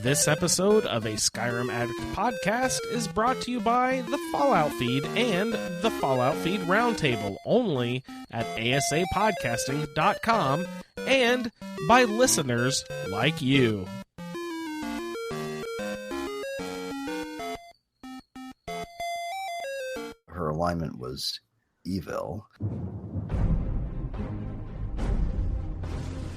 This episode of a Skyrim Addict podcast is brought to you by the Fallout Feed and the Fallout Feed Roundtable, only at asapodcasting.com, and by listeners like you. Her alignment was evil.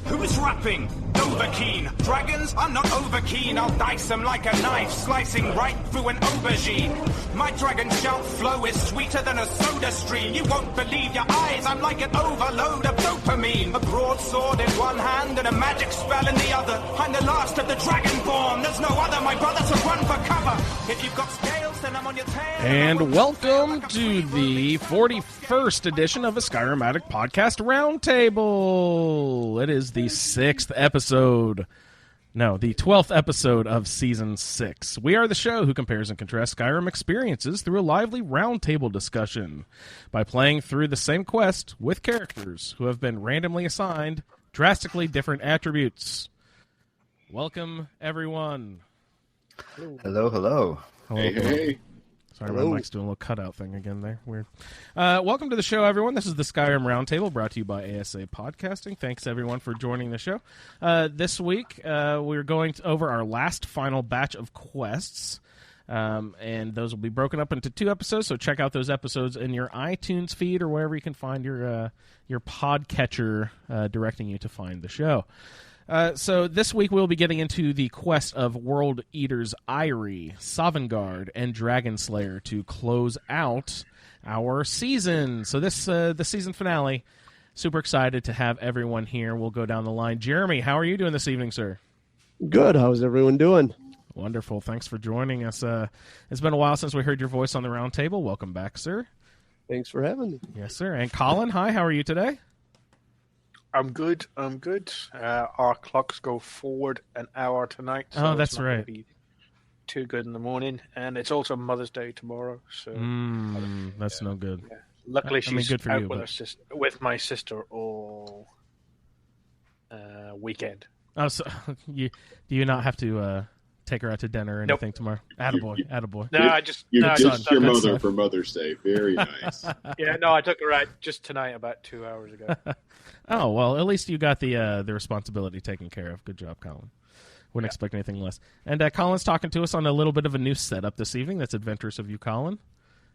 Who's rapping? Overkeen. Dragons? I'm not overkeen. I'll dice them like a knife, slicing right through an aubergine. My dragon shout flow is sweeter than a soda stream. You won't believe your eyes. I'm like an overload of dopamine. A broadsword in one hand and a magic spell in the other. I'm the last of the dragonborn. There's no other, my brother, to run for cover. If you've got scales, then I'm on your tail. And welcome to the 41st edition of a Skyrim Addict podcast roundtable. It is the 6th episode. No, the 12th episode of Season 6. We are the show who compares and contrasts Skyrim experiences through a lively roundtable discussion by playing through the same quest with characters who have been randomly assigned drastically different attributes. Welcome, everyone. Hello, hello. Hey. Sorry, my mic's doing a little cutout thing again there. Weird. Welcome to the show, everyone. This is the Skyrim Roundtable, brought to you by ASA Podcasting. Thanks, everyone, for joining the show. This week, we're going over our last final batch of quests, and those will be broken up into 2 episodes, so check out those episodes in your iTunes feed or wherever you can find your podcatcher directing you to find the show. So this week we'll be getting into the quest of World Eaters Eyrie, Sovngarde, and Dragon Slayer to close out our season. So this the season finale. Super excited to have everyone here. We'll go down the line. Jeremy, how are you doing this evening, sir? Good. How's everyone doing? Wonderful. Thanks for joining us. It's been a while since we heard your voice on the round table. Welcome back, sir. Thanks for having me. Yes, sir. And Colin, hi. How are you today? I'm good. Our clocks go forward an hour tonight. So that's it's not right. gonna be too good in the morning, and it's also Mother's Day tomorrow. So That's no good. yeah. Luckily, she's good for out you, with but- with my sister all weekend. Oh, so do you not have to take her out to dinner or anything tomorrow? Attaboy. No, I just You no, ditched your that's mother not- for Mother's Day. Very nice. yeah, no, I took her out just tonight, about 2 hours ago. Oh, well, at least you got the responsibility taken care of. Good job, Colin. Wouldn't expect anything less. And Colin's talking to us on a little bit of a new setup this evening. That's adventurous of you, Colin.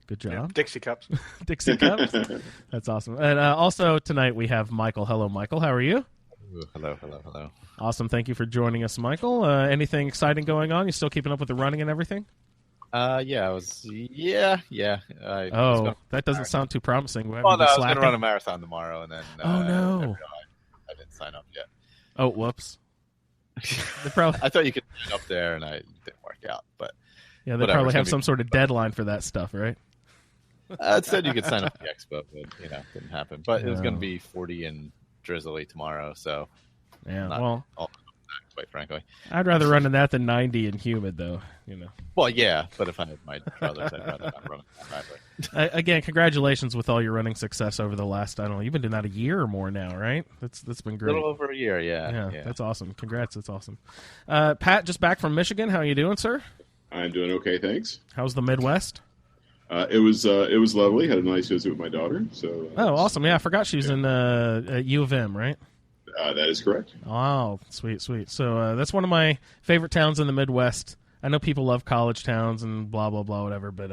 Good job. Yeah, Dixie cups. Dixie Cups. That's awesome. And also tonight we have Michael. Hello, Michael. How are you? Hello. Awesome. Thank you for joining us, Michael. Anything exciting going on? You still keeping up with the running and everything? Yeah, I was. Yeah. That doesn't sound too promising. I was going to run a marathon tomorrow, and then. Oh no! I didn't sign up yet. Oh, whoops. Probably... I thought you could sign up there, and I didn't work out. But yeah, they probably have some sort of deadline for that stuff, right? It said you could sign up for the expo, but didn't happen. But it was going to be 40 and drizzly tomorrow, so yeah. Well, quite frankly, I'd rather run in that than 90 and humid, though. Well, yeah, but if I had my brothers, I'd rather not run that driveway. Again, congratulations with all your running success over the last, I don't know, you've been doing that a year or more now, right? That's been great. A little over a year, yeah. That's awesome. Congrats, that's awesome. Pat, just back from Michigan. How are you doing, sir? I'm doing okay, thanks. How's the Midwest? It was lovely. Had a nice visit with my daughter. So. Awesome! Yeah, I forgot she was in at U of M, right? That is correct. Oh, sweet. So that's one of my favorite towns in the Midwest. I know people love college towns and blah blah blah whatever, but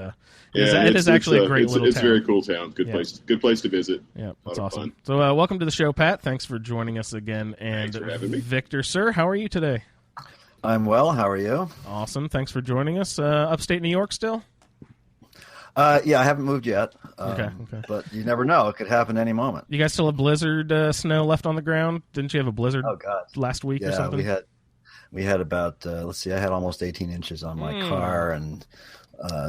it is actually a great little town. It's a very cool town. Good place to visit. Yeah, that's Fun. awesome. So welcome to the show, Pat. Thanks for joining us again. And Thanks for having me. Victor, sir, how are you today? I'm well. How are you? Awesome. Thanks for joining us. Upstate New York still? Yeah, I haven't moved yet. Okay. But you never know; it could happen any moment. You guys still have blizzard snow left on the ground? Didn't you have a blizzard last week or something? We had about I had almost 18 inches on my car, and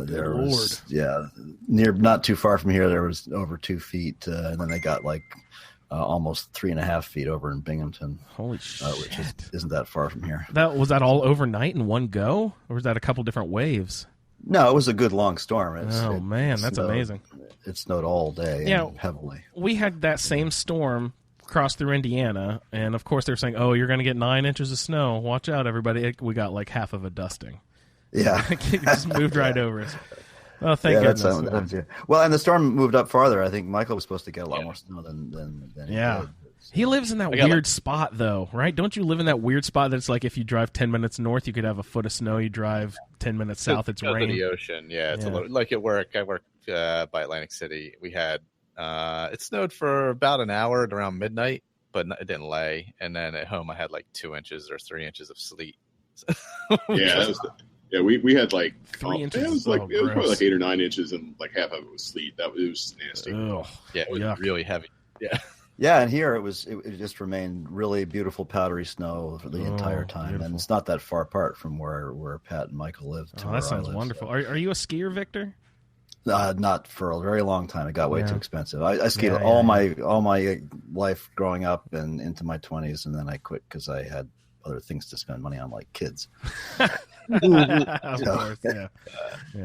there was not too far from here there was over 2 feet, and then they got almost 3.5 feet over in Binghamton. Holy shit! Which isn't that far from here. Was that all overnight in one go, or was that a couple different waves? No, it was a good long storm. Man, that's amazing. It snowed all day, and heavily. We had that same storm crossed through Indiana, and of course they're saying, "Oh, you're going to get 9 inches of snow. Watch out, everybody!" We got like half of a dusting. Yeah, it just moved right over us. Oh, thank goodness. Well, and the storm moved up farther. I think Michael was supposed to get a lot more snow than he did. So. He lives in that weird spot, though, right? Don't you live in that weird spot that's like if you drive 10 minutes north, you could have a foot of snow. You drive 10 minutes south, it's rain. The ocean, it's a little like at work. I work by Atlantic City. We had it snowed for about an hour at around midnight, but it didn't lay. And then at home, I had like 2 inches or 3 inches of sleet. We had like 3 inches. It was probably like 8 or 9 inches, and like half of it was sleet. It was nasty. Ugh, yeah, it was really heavy. Yeah. Yeah, and here it just remained really beautiful powdery snow for the entire time, beautiful. And it's not that far apart from where Pat and Michael live. That sounds wonderful. So. Are you a skier, Victor? Not for a very long time. It got way too expensive. I skied all my life growing up and into my 20s, and then I quit because I had other things to spend money on, like kids. Of course, yeah.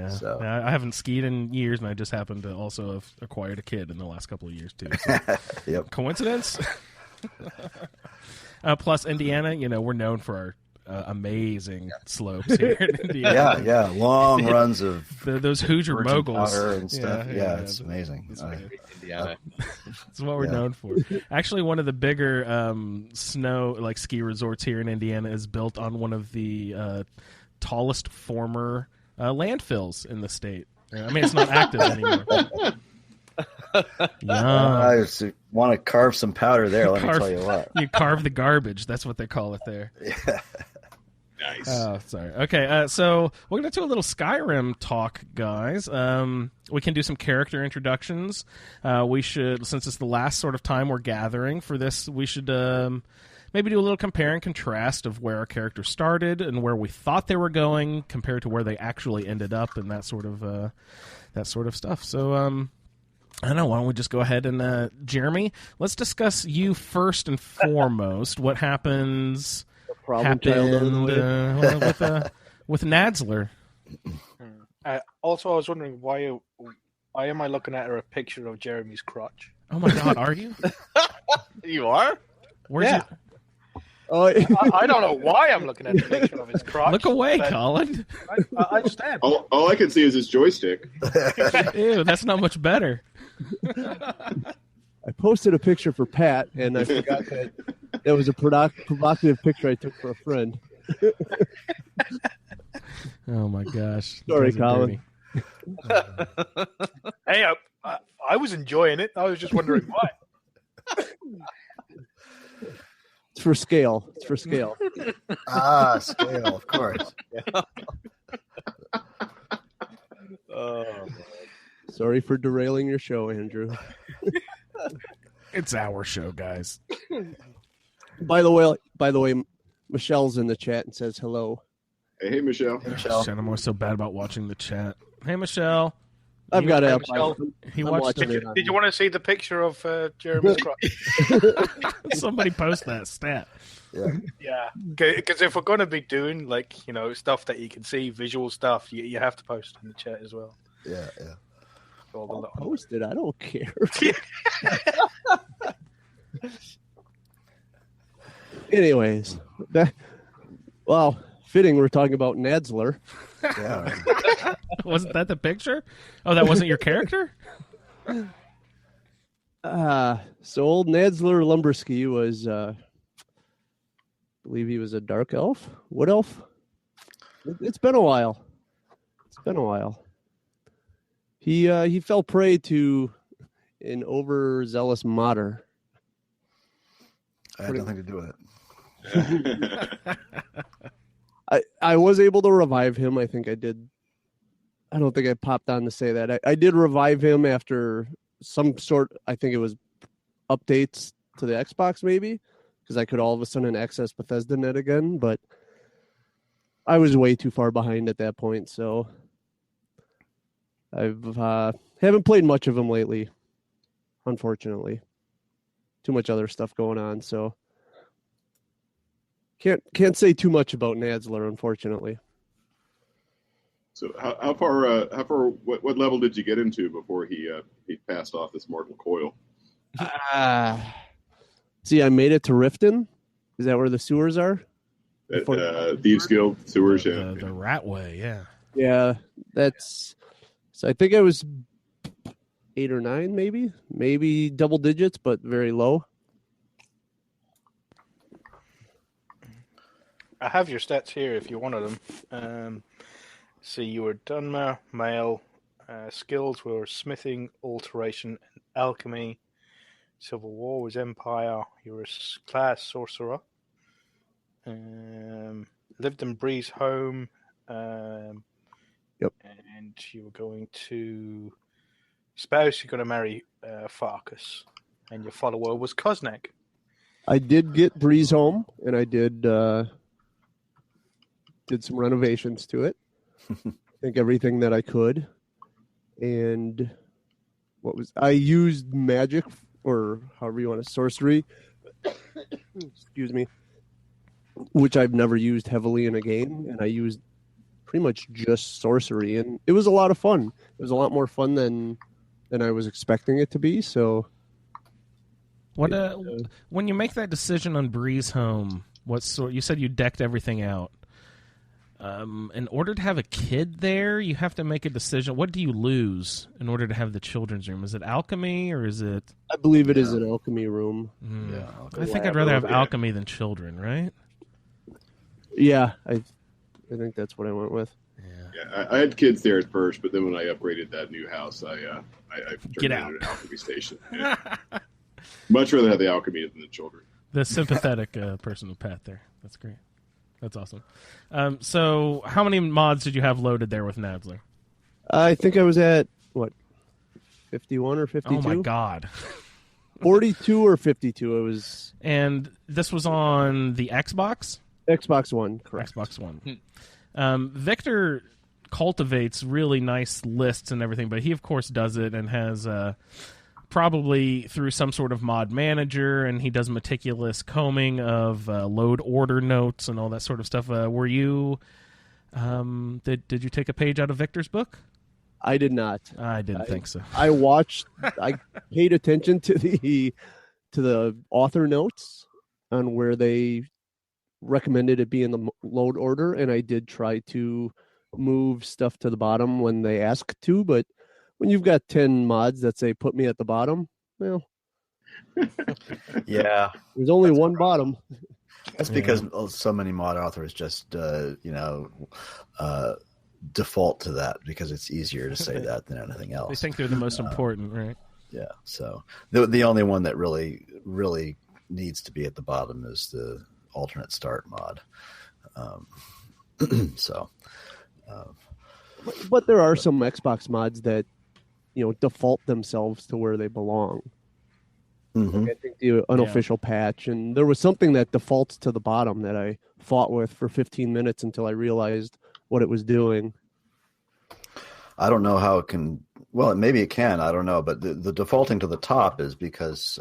So. I haven't skied in years, and I just happened to also have acquired a kid in the last couple of years too. So. Yep. Coincidence? Plus, Indiana, we're known for our amazing slopes here in Indiana. Yeah, long runs of those Hoosier moguls and stuff. It's amazing. Indiana. That's what we're known for. Actually, one of the bigger snow ski resorts here in Indiana is built on one of the tallest former landfills in the state. I mean, it's not active anymore. I just want to carve some powder there. Let me tell you what. You carve the garbage. That's what they call it there. Yeah. Nice. Oh, sorry. Okay, so we're going to do a little Skyrim talk, guys. We can do some character introductions. We should, since it's the last sort of time we're gathering for this, we should maybe do a little compare and contrast of where our characters started and where we thought they were going compared to where they actually ended up, and that sort of stuff. So, I don't know. Why don't we just go ahead and Jeremy? Let's discuss you first and foremost. What happens? With Nadzler. Also, I was wondering why am I looking at a picture of Jeremy's crotch? Oh my God, are you? You are? Where's it? Oh, I don't know why I'm looking at the picture of his crotch. Look away, Colin. I understand. All I can see is his joystick. Ew, that's not much better. I posted a picture for Pat, and I forgot that it was a provocative picture I took for a friend. Oh my gosh! Sorry, Colin. Hey, I was enjoying it. I was just wondering why. It's for scale. Scale, of course. Sorry for derailing your show, Andrew. It's our show, guys. By the way, Michelle's in the chat and says hello. Hey, Michelle. Hey, Michelle. I'm always so bad about watching the chat. Hey, Michelle. I've got it. He watched. Did you want to see the picture of Jeremy's crotch? Somebody post that stat. Yeah. Because if we're going to be doing stuff that you can see, visual stuff, you have to post in the chat as well. Yeah. I'll post it. I don't care. Anyways, fitting. We're talking about Nadzler. Yeah. Wasn't that the picture? Oh, that wasn't your character? So old Nadzler Lumberski was, I believe he was a dark elf, wood elf. It's been a while. He fell prey to an overzealous modder. I had nothing to do with it. I was able to revive him. I think I did. I don't think I popped on to say that. I did revive him after some sort. I think it was updates to the Xbox, maybe, because I could all of a sudden access BethesdaNet again. But I was way too far behind at that point, so I've haven't played much of him lately. Unfortunately, too much other stuff going on, so. Can't say too much about Nadzler, unfortunately. So how far? What level did you get into before he passed off this mortal coil? See, I made it to Riften. Is that where the sewers are? Thieves Guild sewers. The Ratway, yeah. Yeah, that's. So I think I was 8 or 9, maybe double digits, but very low. I have your stats here if you wanted them. See, you were Dunmer, male. Skills were smithing, alteration, and alchemy. Civil War was Empire. You were a class sorcerer. Lived in Breeze home. Yep. And you were going to spouse. You're going to marry Farkas, and your follower was Koznak. I did get Breeze home, and I did some renovations to it. I think everything that I could. And I used magic, or however you want to, sorcery. Excuse me. Which I've never used heavily in a game, and I used pretty much just sorcery, and it was a lot of fun. It was a lot more fun than I was expecting it to be. So, when you make that decision on Breeze Home, you said you decked everything out. In order to have a kid there, you have to make a decision. What do you lose in order to have the children's room? Is it alchemy or is it? I believe it is an alchemy room. Yeah, I think I'd rather have alchemy than children, right? Yeah, I think that's what I went with. Yeah, I had kids there at first, but then when I upgraded that new house, I Get turned out. it into an alchemy station. Yeah. Much rather have the alchemy than the children. The sympathetic person with Pat there. That's great. That's awesome. So how many mods did you have loaded there with Nadler? I think I was at, 51 or 52? Oh, my God. 42 or 52. It was... And this was on the Xbox? Xbox One, correct. Xbox One. Victor cultivates really nice lists and everything, but he, of course, does it and has... probably through some sort of mod manager, and he does meticulous combing of load order notes and all that sort of stuff. Were you? Did you take a page out of Victor's book? I did not. I didn't think so. I paid attention to the author notes on where they recommended it be in the load order, and I did try to move stuff to the bottom when they asked to, but when you've got 10 mods that say put me at the bottom, well, yeah, there's only one bottom. That's because so many mod authors just default to that because it's easier to say that than anything else. They think they're the most important, right? Yeah. So the only one that really needs to be at the bottom is the alternate start mod. But there are some Xbox mods that default themselves to where they belong. Mm-hmm. Like I think the unofficial patch, and there was something that defaults to the bottom that I fought with for 15 minutes until I realized what it was doing. I don't know how it can. Well, maybe it can. I don't know. But the defaulting to the top is because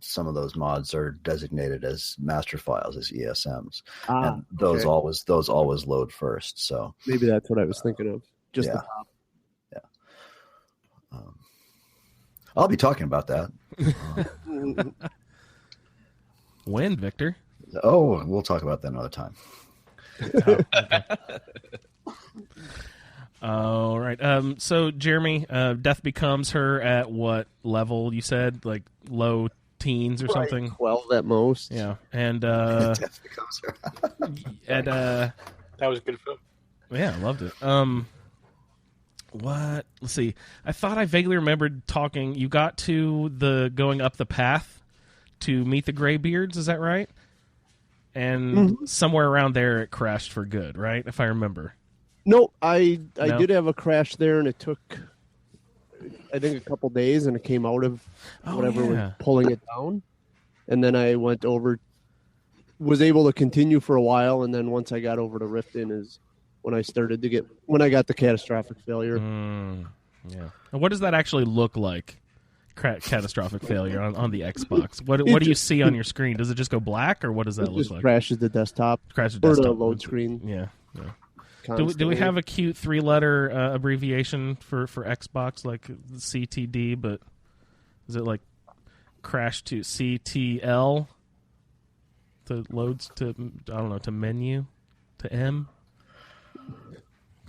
some of those mods are designated as master files, as ESMs, and those always load first. So maybe that's what I was thinking of. Just the top. Yeah. I'll be talking about that. When, Victor? Oh, we'll talk about that another time. All right. So, Jeremy, Death Becomes Her at what level, you said? Like low teens or something? 12 at most. Yeah. And Death Becomes Her. That was a good film. Yeah, I loved it. What? Let's see. I thought I vaguely remembered talking. You got to the going up the path to meet the Greybeards, is that right? And somewhere around there it crashed for good, right? If I remember. No, I did have a crash there, and it took, I think, a couple days, and it came out of whatever was pulling it down. And then I went over, was able to continue for a while, and then once I got over to Riften is when I started to when I got the catastrophic failure. Yeah. And what does that actually look like? Catastrophic failure on the Xbox. What do you see on your screen? Does it just go black, or what does that look like? Crashes the desktop. Crashes the or desktop. the load screen. Yeah. Do we have a cute 3-letter abbreviation for Xbox, like CTD? But is it like crash to CTL to loads to to menu to M.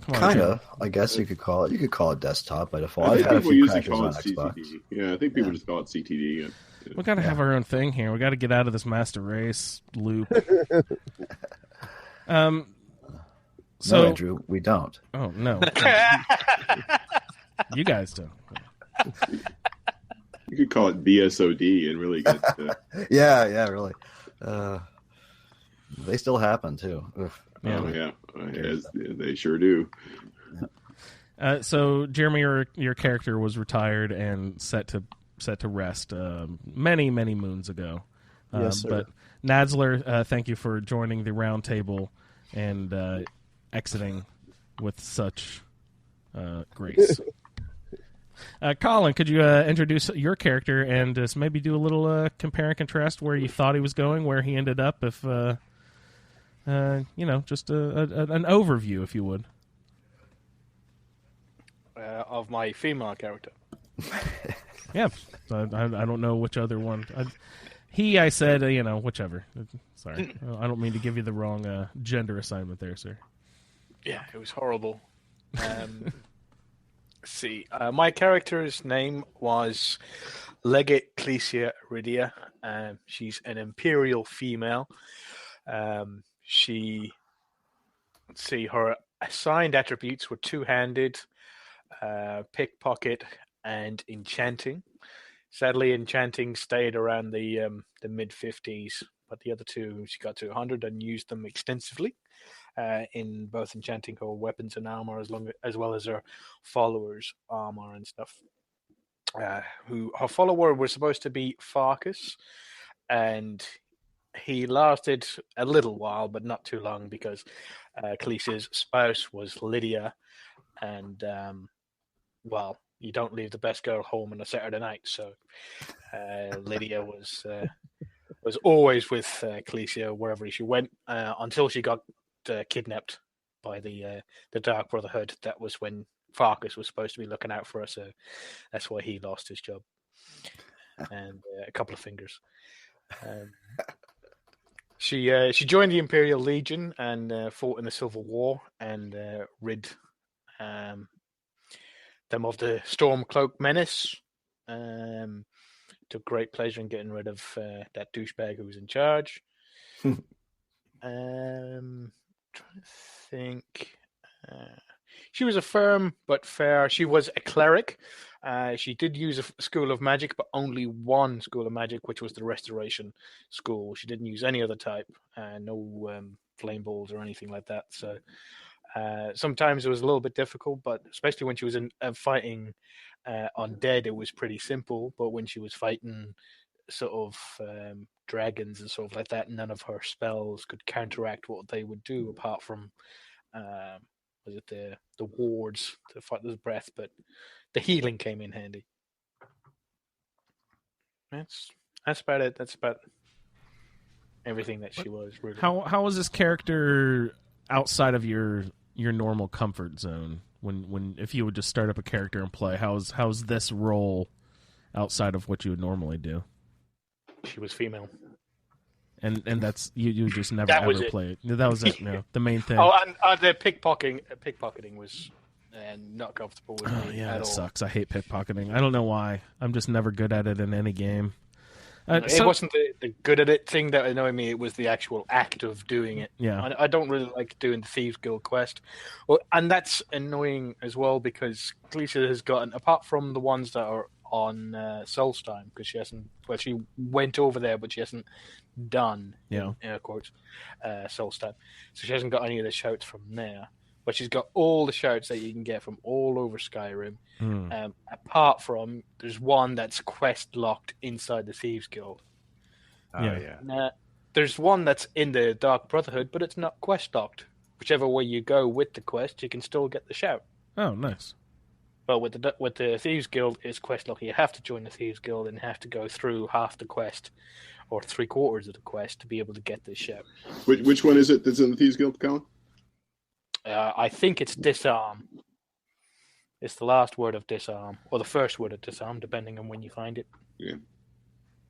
Come on, Kind Jim. of, I guess you could call it. You could call it desktop by default. I I've think had a people few usually crashes call on it Xbox. CTD. Yeah, I think people just call it CTD. Yeah. We got to have our own thing here. We got to get out of this master race loop. No, So, Andrew, we don't. oh no, you guys don't. You could call it BSOD and really get. Yeah, really. They still happen too. Oof. Oh yeah, as they sure do. So, Jeremy, your character was retired and set to rest many moons ago. Yes, sir. But Nadzler, thank you for joining the round table and exiting with such grace. Colin, could you introduce your character and just maybe do a little compare and contrast where you thought he was going, where he ended up, if just an overview, if you would. Of my female character. Yeah, I don't know which other one. I said, whichever. Sorry, I don't mean to give you the wrong gender assignment there, sir. Yeah, it was horrible. See, my character's name was Legate Clesia Iridia. She's an imperial female. Her assigned attributes were two-handed, pickpocket, and enchanting. Sadly, enchanting stayed around the mid-50s, but the other two, she got to 100 and used them extensively in both enchanting her weapons and armor, as well as her followers' armor and stuff. Her follower was supposed to be Farkas, and he lasted a little while, but not too long, because Khaleesi's spouse was Lydia, and you don't leave the best girl home on a Saturday night, so Lydia was always with Khaleesi wherever she went until she got kidnapped by the Dark Brotherhood. That was when Farkas was supposed to be looking out for her, so that's why he lost his job and a couple of fingers. She joined the Imperial Legion and fought in the Civil War and rid them of the Stormcloak menace. Took great pleasure in getting rid of that douchebag who was in charge. Trying to think. She was a firm but fair. She was a cleric. She did use a school of magic, but only one school of magic, which was the Restoration School. She didn't use any other type. No flame balls or anything like that. So sometimes it was a little bit difficult, but especially when she was fighting undead, it was pretty simple. But when she was fighting sort of dragons and stuff like that, none of her spells could counteract what they would do, apart from the wards to fight the breath, but the healing came in handy. That's about it. That's about everything that she was. Really. How was this character outside of your normal comfort zone? When if you would just start up a character and play, how's this role outside of what you would normally do? She was female. And that's you just never ever play it. That was it. No, the main thing. Oh, and the pickpocketing was not comfortable with me yeah, at that all. sucks. I hate pickpocketing. I don't know why. I'm just never good at it in any game. It wasn't the good at it thing that annoyed me. It was the actual act of doing it. Yeah, I don't really like doing the Thieves Guild quest. Well, and that's annoying as well, because Khaleesi has gotten, apart from the ones that are on Solstheim, because she went over there, but she hasn't done in air quotes Solstheim, so she hasn't got any of the shouts from there. But she's got all the shouts that you can get from all over Skyrim. Apart from, there's one that's quest locked inside the Thieves Guild. There's one that's in the Dark Brotherhood, but it's not quest locked. Whichever way you go with the quest, you can still get the shout. Oh, nice. But with the Thieves Guild, it's quest locked. You have to join the Thieves Guild and have to go through half the quest or 3/4 of the quest to be able to get this shout. Which one is it that's in the Thieves Guild, Colin? I think it's disarm. It's the last word of disarm, or the first word of disarm, depending on when you find it. Yeah.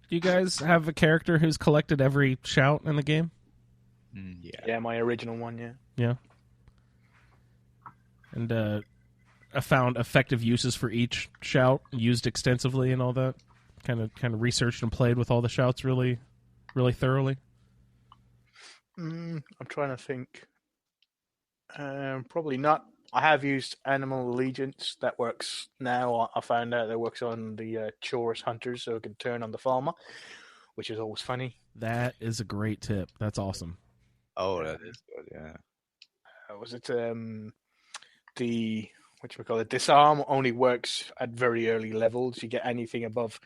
Do you guys have a character who's collected every shout in the game? Yeah, my original one, yeah. Yeah. And I found effective uses for each shout, used extensively and all that. Kind of researched and played with all the shouts really, really thoroughly. I'm trying to think. Probably not. I have used Animal Allegiance. That works now. I found out that works on the Chorus Hunters, so it can turn on the farmer, which is always funny. That is a great tip. That's awesome. Oh, that is good, yeah. Was it the disarm only works at very early levels. You get anything above,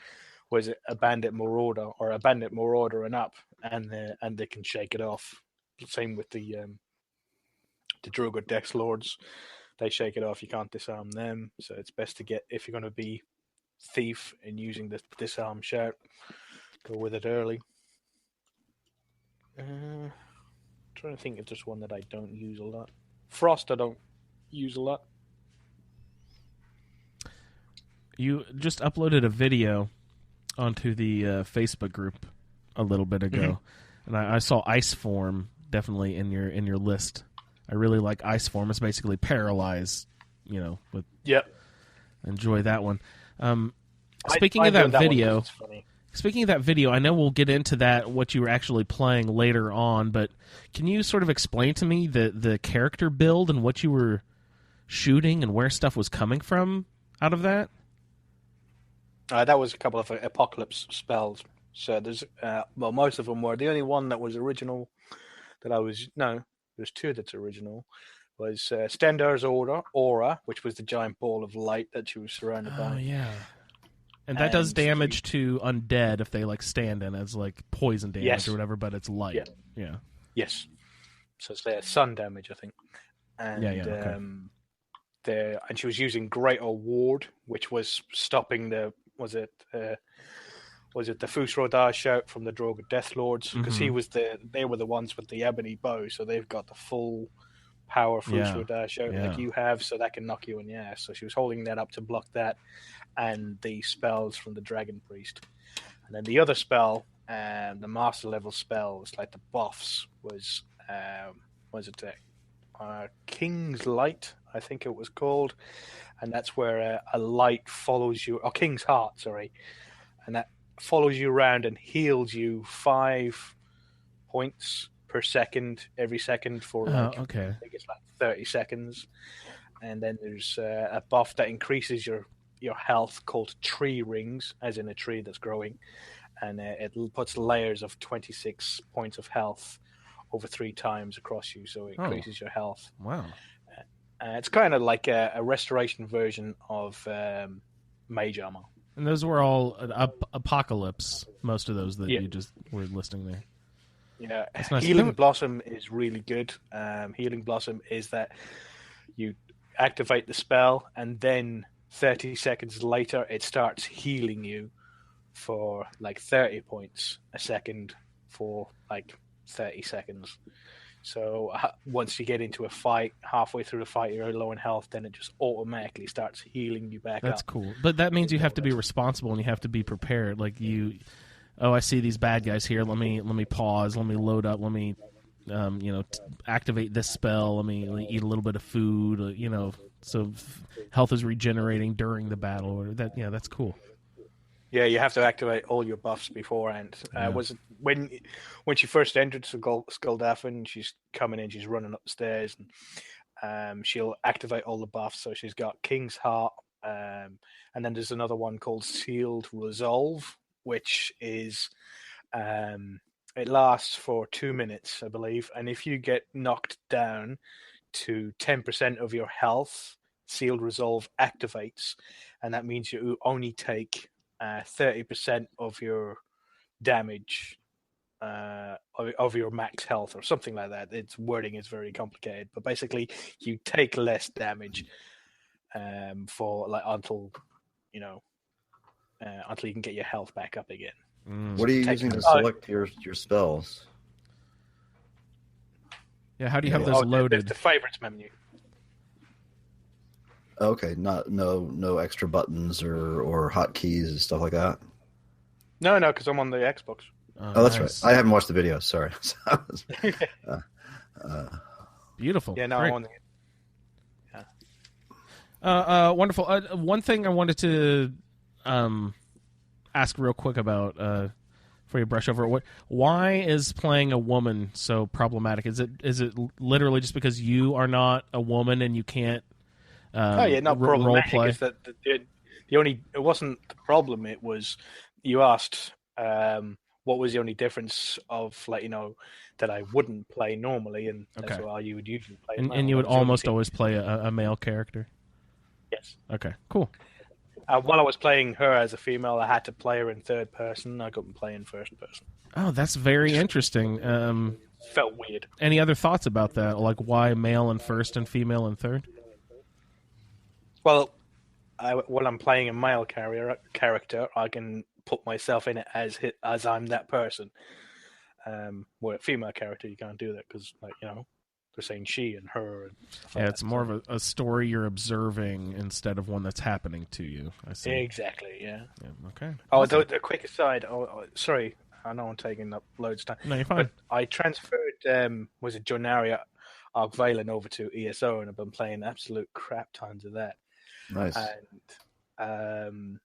was it a bandit marauder or a bandit marauder and up, and they can shake it off. Same with the Drogo Dex Lords. They shake it off. You can't disarm them, so it's best to get, if you're going to be thief and using the disarm shout, go with it early. Trying to think if there's one that I don't use a lot. Frost I don't use a lot. You just uploaded a video onto the Facebook group a little bit ago, and I saw Ice Form definitely in your list. I really like Ice Form. It's basically paralyze, with enjoy that one. Speaking of that video, I know we'll get into that, what you were actually playing later on, but can you sort of explain to me the character build and what you were shooting and where stuff was coming from out of that? That was a couple of apocalypse spells. So there's, most of them were. The only one that was original there's two that's original. Was Stendar's Aura, which was the giant ball of light that she was surrounded by. Oh, yeah. And that does damage to undead if they stand in as poison damage or whatever, but it's light. Yeah. Yes. So it's their sun damage, I think. And okay. And she was using Greater Ward, which was stopping the Fus Rodar shout from the Drogo Death Lords, because they were the ones with the ebony bow, so they've got the full power Fus Rodar shout like you have, so that can knock you in the ass. So she was holding that up to block that and the spells from the Dragon Priest. And then the other spell, the master level spell, was like the buffs, was King's Light, I think it was called, and that's where a light follows you, or King's Heart, sorry, and that follows you around and heals you 5 points per second every second for I think it's 30 seconds. And then there's a buff that increases your health called Tree Rings, as in a tree that's growing, and it puts layers of 26 points of health over 3 times across you, so it increases your health. Wow. It's kind of like a restoration version of Mage Armor. And those were all Apocalypse, most of those that you just were listing there. Yeah, nice. Healing Blossom is really good. Healing Blossom is that you activate the spell, and then 30 seconds later, it starts healing you for 30 points a second for 30 seconds. So once you get into a fight, halfway through the fight, you're low in health, then it just automatically starts healing you back up. That's cool. But that means you have to be responsible and you have to be prepared. I see these bad guys here. Let me pause. Let me load up. Let me, activate this spell. Let me eat a little bit of food. So health is regenerating during the battle. That's cool. Yeah, you have to activate all your buffs beforehand. Was it when she first entered Skuldafn, she's coming in, she's running upstairs, and she'll activate all the buffs. So she's got King's Heart, and then there's another one called Sealed Resolve, which is it lasts for 2 minutes, I believe. And if you get knocked down to 10% of your health, Sealed Resolve activates, and that means you only take 30% of your damage of your max health, or something like that. Its wording is very complicated, but basically you take less damage for until you can get your health back up again. What are you using to select your spells? Yeah, how do you have those loaded? The favorites menu. Okay, no extra buttons or hotkeys and stuff like that. No, because I'm on the Xbox. Oh, that's nice. right. I haven't watched the video. Sorry. Beautiful. Yeah, no, Great. I'm on the. Wonderful. One thing I wanted to ask real quick about before you brush over it. Why is playing a woman so problematic? Is it literally just because you are not a woman and you can't Not role problematic. play? Is that the only? It wasn't the problem. It was you asked what was the only difference of that I wouldn't play normally, and that's Okay. why you would usually play. And you would almost always play a male character. Yes. Okay, cool. While I was playing her as a female, I had to play her in third person. I couldn't play in first person. Oh, that's very interesting. Felt weird. Any other thoughts about that? Like why male in first and female in third? Well, when I'm playing a male character, I can put myself in it as I'm that person. Where a female character, you can't do that because, they're saying she and her. And stuff like It's more of a story you're observing instead of one that's happening to you. I see. Exactly, yeah. Okay. Oh, the quick aside. Sorry, I know I'm taking up loads of time. No, you're fine. But I transferred, was it Jonaria Arc Valen over to ESO, and I've been playing absolute crap tons of that. Nice. And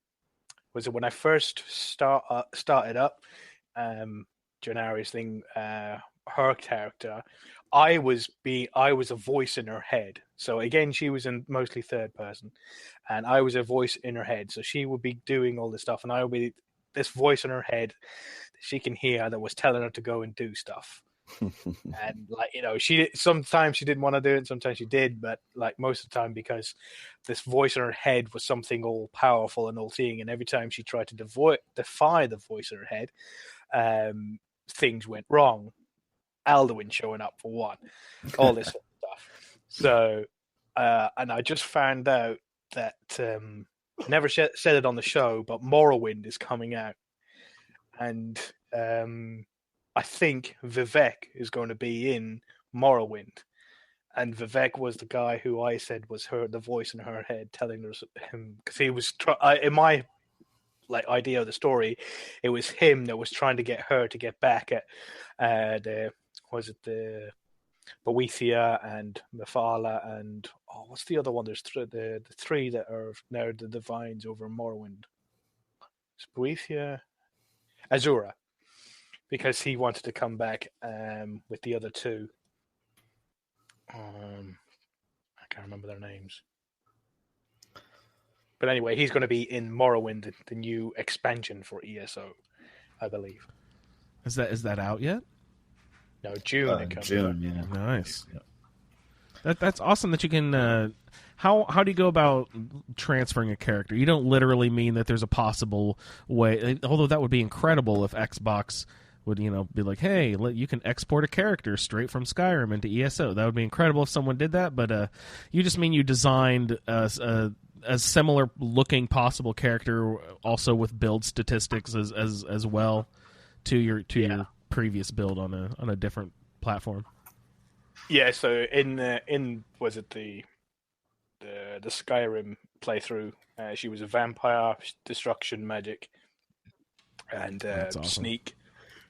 was it when I first started up, Jonaria's thing, her character, I was a voice in her head. So again, she was in mostly third person, and I was a voice in her head. So she would be doing all this stuff, and I would be this voice in her head that she can hear that was telling her to go and do stuff. And sometimes she didn't want to do it, and sometimes she did, but most of the time, because this voice in her head was something all powerful and all seeing, and every time she tried to defy the voice in her head, things went wrong. Alduin showing up for one, all this sort of stuff. So, and I just found out that never said it on the show, but Morrowind is coming out, and I think Vivek is going to be in Morrowind, and Vivek was the guy who I said was the voice in her head telling her him, because he was in my idea of the story, it was him that was trying to get her to get back at the Boethia and Mephala and what's the other one? There's the three that are now the divines over Morrowind. It's Boethia, Azura, because he wanted to come back with the other two. I can't remember their names. But anyway, he's going to be in Morrowind, the new expansion for ESO, I believe. Is that out yet? No, June it comes June, out. yeah. Nice. That's awesome that you can. How do you go about transferring a character? You don't literally mean that there's a possible way, although that would be incredible if Xbox would be like, hey, you can export a character straight from Skyrim into ESO. That would be incredible if someone did that. But you just mean you designed a similar looking possible character, also with build statistics as well to your previous build on a different platform. Yeah, so in was it the Skyrim playthrough, she was a vampire, destruction magic, and awesome. sneak.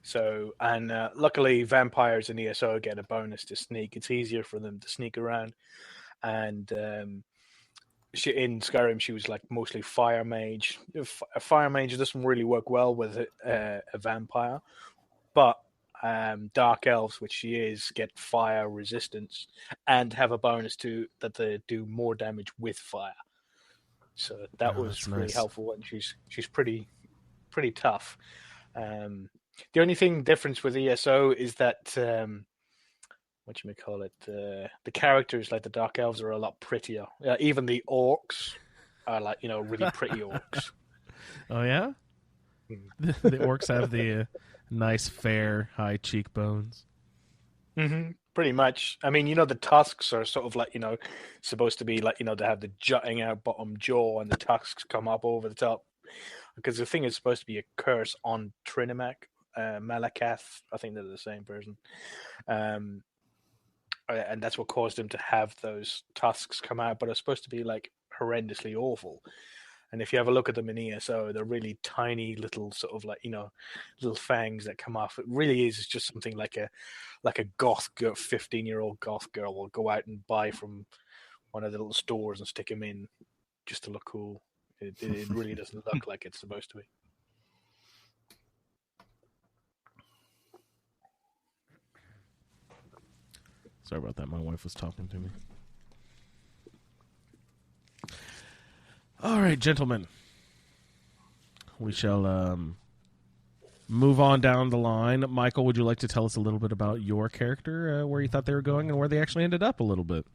So luckily vampires in ESO get a bonus to sneak. It's easier for them to sneak around, and she in Skyrim she was mostly fire mage. A fire mage doesn't really work well with a vampire, but dark elves, which she is, get fire resistance and have a bonus to that they do more damage with fire. So that was really nice. helpful, and she's pretty tough. The only difference with ESO is that the characters like the dark elves are a lot prettier. Even the orcs are really pretty orcs. Oh yeah, the orcs have the nice, fair, high cheekbones. Mm-hmm. Pretty much. I mean, the tusks are sort of supposed to be they have the jutting out bottom jaw, and the tusks come up over the top. Because the thing is supposed to be a curse on Trinimac, Malakath. I think they're the same person. And that's what caused him to have those tusks come out, but it's supposed to be horrendously awful. And if you have a look at them in ESO, they're really tiny little sort of little fangs that come off. It really is just something like a goth girl, 15-year-old goth girl will go out and buy from one of the little stores and stick them in just to look cool. It really doesn't look like it's supposed to be. Sorry about that. My wife was talking to me. All right, gentlemen. We shall move on down the line. Michael, would you like to tell us a little bit about your character, where you thought they were going and where they actually ended up a little bit?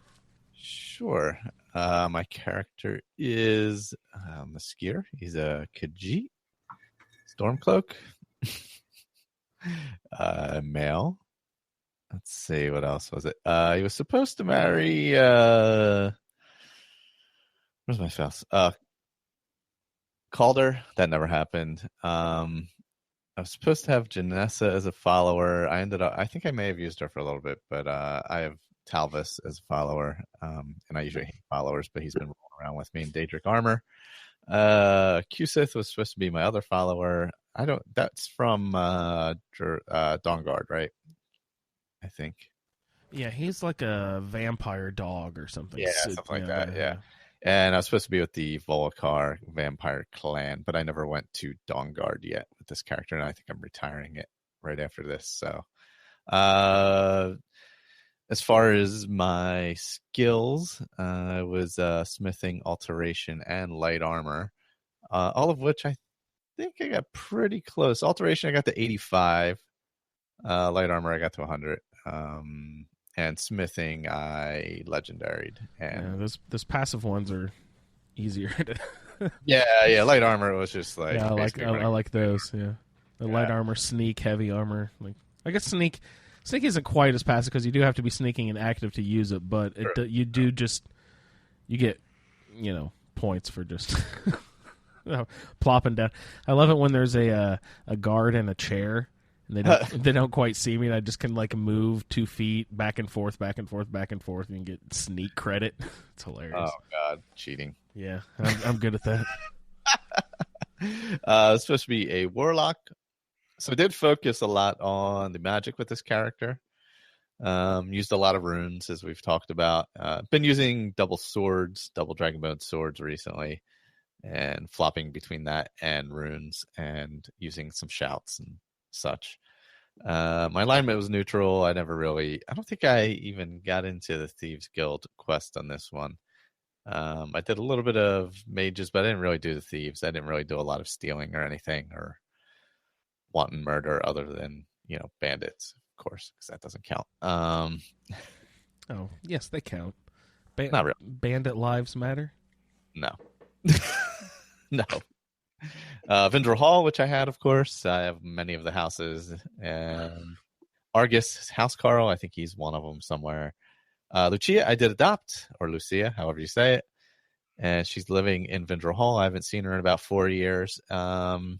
Sure. My character is Maskir. He's a Khajiit, Stormcloak, male. Let's see, what else was it? He was supposed to marry... where's my spouse? Calder. That never happened. I was supposed to have Janessa as a follower. I think I may have used her for a little bit, but I have Talvis as a follower. And I usually hate followers, but he's been rolling around with me in Daedric armor. Kusith was supposed to be my other follower. That's from Dawnguard, right? I think. Yeah, he's like a vampire dog or something. Yeah, something like that. Yeah. And I was supposed to be with the Volokar vampire clan, but I never went to Dawnguard yet with this character, and I think I'm retiring it right after this. So, as far as my skills, I was smithing, alteration, and light armor, all of which I think I got pretty close. Alteration, I got to 85. Light armor, I got to 100. And smithing, I legendaried. And those passive ones are easier to. yeah. Light armor was just like. Yeah, I like those. Yeah, the light armor, sneak, heavy armor. Like I guess sneak isn't quite as passive because you do have to be sneaking and active to use it, but you get points for just plopping down. I love it when there's a guard in a chair. And they don't quite see me, and I just can move 2 feet back and forth, and get sneak credit. It's hilarious. Oh God, cheating! Yeah, I'm good at that. It's supposed to be a warlock, so I did focus a lot on the magic with this character. Used a lot of runes, as we've talked about. Been using double dragonbone swords recently, and flopping between that and runes, and using some shouts and such. My alignment was neutral. I don't think I even got into the Thieves Guild quest on this one. I did a little bit of mages, but I didn't really do the thieves. I didn't really do a lot of stealing or anything or wanton murder other than, bandits, of course, because that doesn't count. Oh, yes, they count. Not really. Bandit lives matter? No. No. Vindra Hall, which I had, of course. I have many of the houses. And Argus, Housecarl, I think he's one of them somewhere. Lucia, I did adopt, or Lucia, however you say it. And she's living in Vindra Hall. I haven't seen her in about 4 years. Been out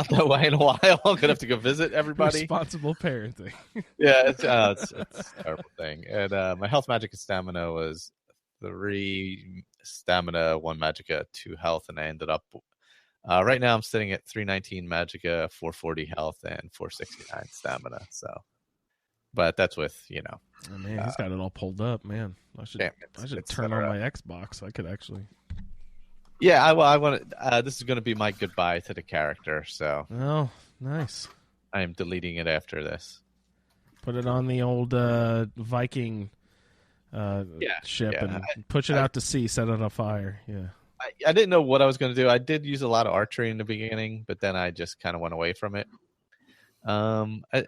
that way in a while. I'm going to have to go visit everybody. Responsible parenting. Yeah, it's a terrible thing. And my health, magic, and stamina was 3 stamina, 1 magicka, 2 health, and I ended up right now I'm sitting at 319 magicka, 440 health, and 469 stamina. So, but that's with Oh man, he's got it all pulled up, man. I should turn on my Xbox. I could actually. Yeah, I want to. This is going to be my goodbye to the character. So. Oh, nice. I am deleting it after this. Put it on the old Viking. Ship and push it out to sea, set it on fire. Yeah, I didn't know what I was going to do. I did use a lot of archery in the beginning, but then I just kind of went away from it. I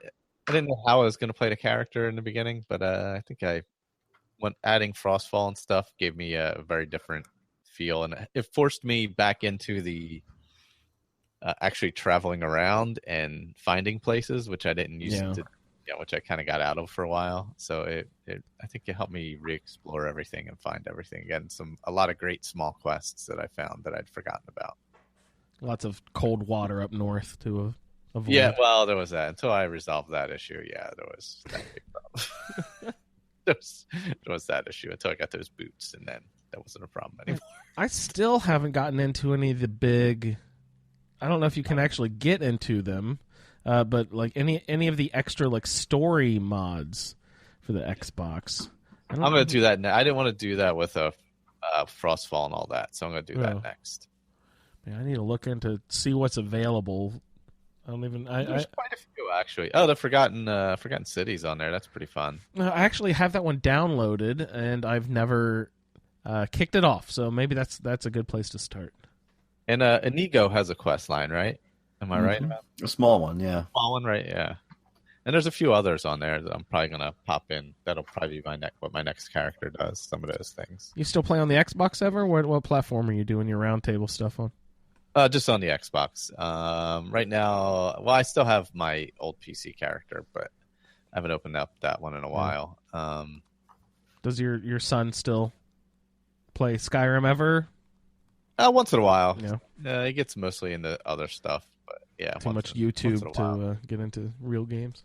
didn't know how I was going to play the character in the beginning, but I think adding Frostfall and stuff gave me a very different feel, and it forced me back into the actually traveling around and finding places, which I didn't used to. Which I kind of got out of for a while. So I think it helped me re-explore everything and find everything again. A lot of great small quests that I found that I'd forgotten about. Lots of cold water up north to avoid. Yeah, well, there was that. Until I resolved that issue, there was that big problem. there was that issue until I got those boots, and then that wasn't a problem anymore. I still haven't gotten into any of the big. I don't know if you can actually get into them, but like any of the extra like story mods for the Xbox. I'm going to do that now. I didn't want to do that with a Frostfall and all that, so I'm going to do that next. Man, I need to look into see what's available. I don't even. There's quite a few actually. Oh, the Forgotten Cities on there. That's pretty fun. I actually have that one downloaded, and I've never kicked it off. So maybe that's a good place to start. And Inigo has a quest line, right? Am I right about that? A small one, yeah. Small one, right? Yeah. And there's a few others on there that I'm probably gonna pop in. That'll probably be what my next character does. Some of those things. You still play on the Xbox ever? What platform are you doing your roundtable stuff on? Just on the Xbox. Right now, well, I still have my old PC character, but I haven't opened up that one in a while. Does your son still play Skyrim ever? Once in a while. Yeah. He gets mostly into other stuff, but yeah. Too much YouTube to get into real games.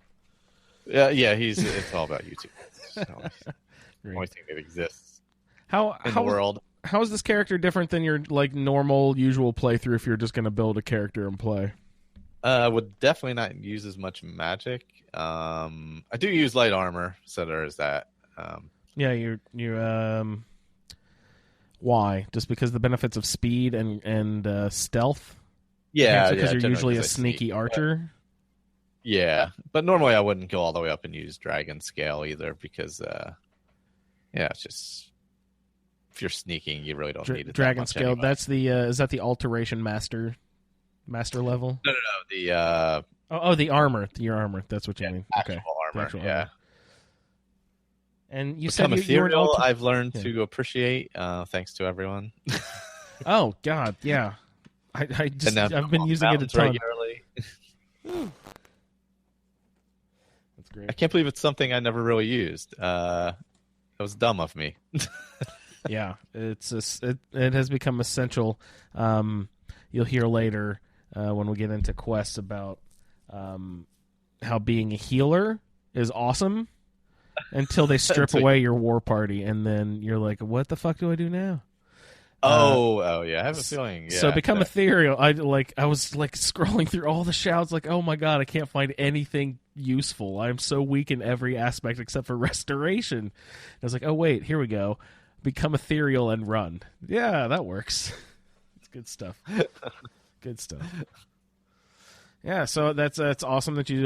Yeah, it's all about YouTube. It's the only thing that exists in the world. How is this character different than your like normal, usual playthrough if you're just going to build a character and play? I would definitely not use as much magic. I do use light armor, so there is that. Yeah, you why? Just because the benefits of speed and stealth? Yeah, because you're usually a sneak sneaky archer. Yeah, but normally I wouldn't go all the way up and use dragon scale either because, it's just if you're sneaking, you really don't need it. Dragon that much scale. anyway. That's the is that the alteration master level? No. The armor. Your armor. That's what you mean. Actual okay. armor. Actual armor. And you Become said ethereal. I've learned to appreciate thanks to everyone. Oh God, yeah. I've been using it a ton. Regularly. That's great. I can't believe it's something I never really used. That was dumb of me. Yeah, it has become essential. You'll hear later when we get into quests about how being a healer is awesome until they strip away your war party, and then you're like, what the fuck do I do now? Yeah, I have a feeling. Yeah, so become ethereal. I was scrolling through all the shouts, like, oh my God, I can't find anything useful. I'm so weak in every aspect except for restoration. I was like, oh wait, here we go. Become ethereal and run. Yeah, that works. It's good stuff. Good stuff. Yeah, so that's awesome that you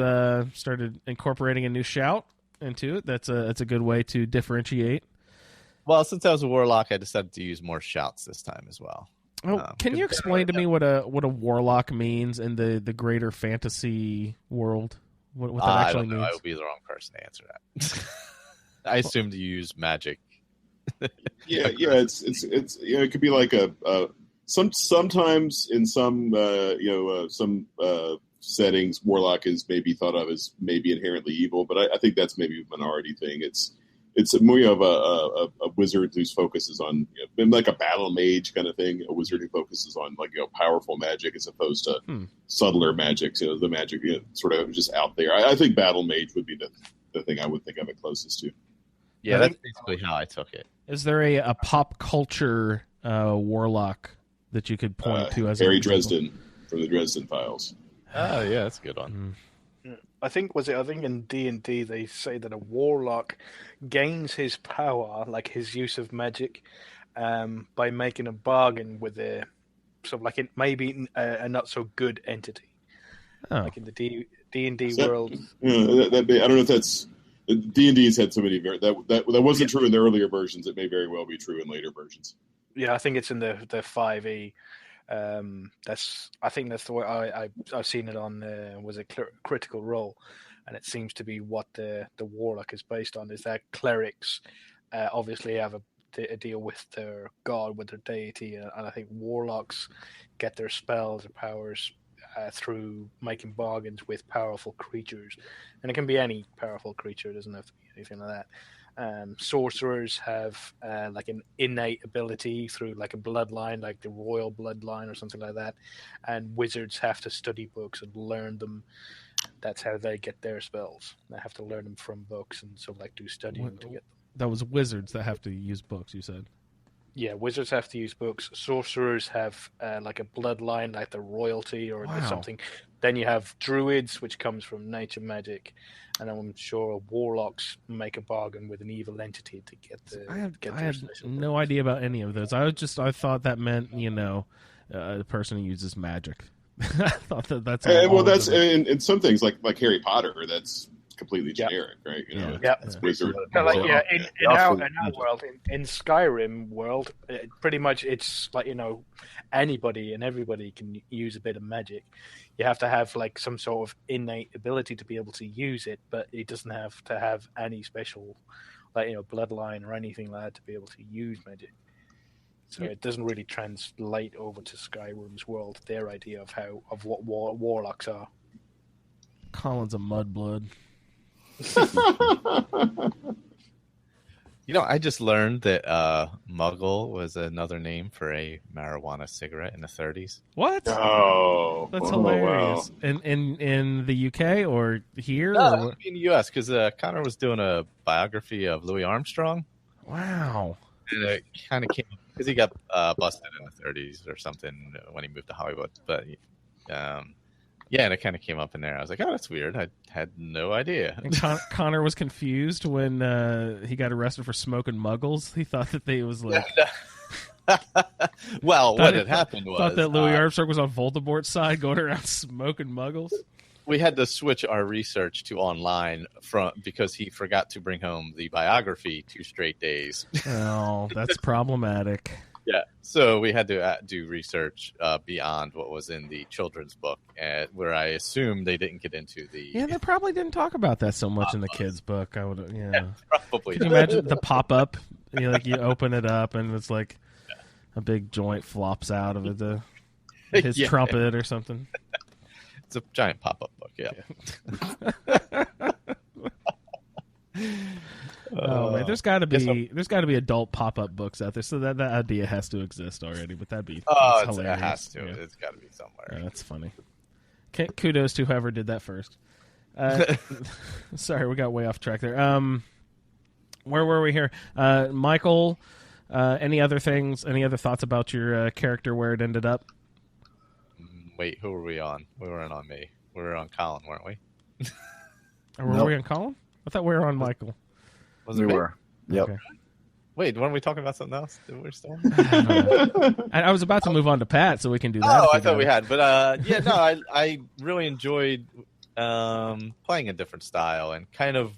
started incorporating a new shout into it. That's a good way to differentiate. Well, since I was a warlock, I decided to use more shouts this time as well. Oh, can you explain to me what a warlock means in the greater fantasy world? What that actually means? I would be the wrong person to answer that. I assumed you use magic. It's it could be like sometimes in some settings, warlock is maybe thought of as maybe inherently evil, but I think that's maybe a minority thing. It's more of a wizard whose focus is on like a battle mage kind of thing. A wizard who focuses on powerful magic as opposed to subtler magic. The magic sort of just out there. I think battle mage would be the thing I would think of it closest to. Yeah, that's basically how I took it. Is there a pop culture warlock that you could point to as Harry Dresden from the Dresden Files? Oh yeah, that's a good one. I think in D&D they say that a warlock gains his power, like his use of magic, by making a bargain with a sort of like it maybe a not so good entity. Oh. Like in the D&D world. I don't know if that's D&D's had so many that wasn't true in the earlier versions. It may very well be true in later versions. Yeah, I think it's in the 5e. I think that's the way I've seen it on was a Critical Role, and it seems to be what the warlock is based on. Is that clerics obviously have a deal with their god, with their deity, and I think warlocks get their spells or powers through making bargains with powerful creatures, and it can be any powerful creature. It doesn't have to be anything like that. Sorcerers have like an innate ability through like a bloodline, like the royal bloodline or something like that, and wizards have to study books and learn them. That's how they get their spells. They have to learn them from books and so do studying to get them. That was wizards that have to use books, you said? Yeah, wizards have to use books. Sorcerers have like a bloodline, like the royalty or something. Then you have druids, which comes from nature magic, and I'm sure warlocks make a bargain with an evil entity to get the. I had no idea about any of those. I thought that meant a person who uses magic. I thought that's all. Well, that's in some things like Harry Potter. That's completely generic, right? It's wizard. in our world, in Skyrim world, pretty much it's like anybody and everybody can use a bit of magic. You have to have like some sort of innate ability to be able to use it, but it doesn't have to have any special, bloodline or anything like that to be able to use magic. So it doesn't really translate over to Skyrim's world. Their idea of what warlocks are. Colin's a mudblood. I just learned that Muggle was another name for a marijuana cigarette in the 30s. What? Oh, that's hilarious. Wow. In the UK or here? No, in the US, because Connor was doing a biography of Louis Armstrong. Wow. And it kind of came because he got busted in the 30s or something when he moved to Hollywood. But and it kind of came up in there. I was like, oh, that's weird. I had no idea. And Connor was confused when he got arrested for smoking muggles. He thought that they was like... Well, what had happened was... Thought that Louis Armstrong was on Voldemort's side going around smoking muggles? We had to switch our research to online because he forgot to bring home the biography 2 straight days. Oh, that's problematic. Yeah, so we had to do research beyond what was in the children's book, where I assume they didn't get into the... Yeah, they probably didn't talk about that so much in the kids' book. I would, yeah probably. Can you imagine the pop-up? You open it up, and it's like a big joint flops out of it, his trumpet or something. It's a giant pop-up book, yeah. Oh man, there's got to be adult pop-up books out there, so that idea has to exist already. But that'd be hilarious. It has to. Yeah. It's got to be somewhere. Yeah, that's funny. Kudos to whoever did that first. Sorry, we got way off track there. Where were we here? Michael, any other things? Any other thoughts about your character, where it ended up? Wait, who were we on? We weren't on me. We were on Colin, weren't we? Were we on Colin? I thought we were on Michael. We were. Yep. Okay. Wait, weren't we talking about something else? We're still. I was about to move on to Pat, so we can do that. Oh, I thought we had, but I really enjoyed playing a different style and kind of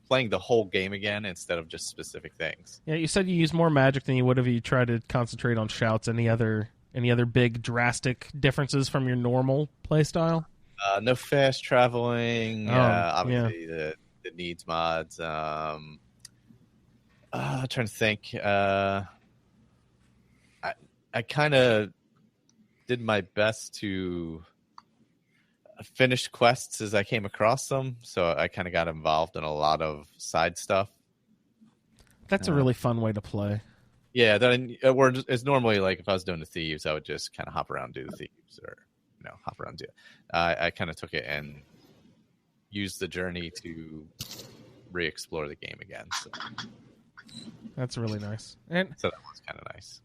playing the whole game again instead of just specific things. Yeah, you said you used more magic than you would if you tried to concentrate on shouts. Any other big drastic differences from your normal play style? No fast traveling. Obviously the needs mods. I'm trying to think. I kind of did my best to finish quests as I came across them, so I kind of got involved in a lot of side stuff. That's a really fun way to play. Yeah, it's normally like if I was doing the thieves, I would just kind of hop around and do the thieves, or hop around and do it. I kind of took it and used the journey to re-explore the game again. So. That's really nice, and so that was kind of nice.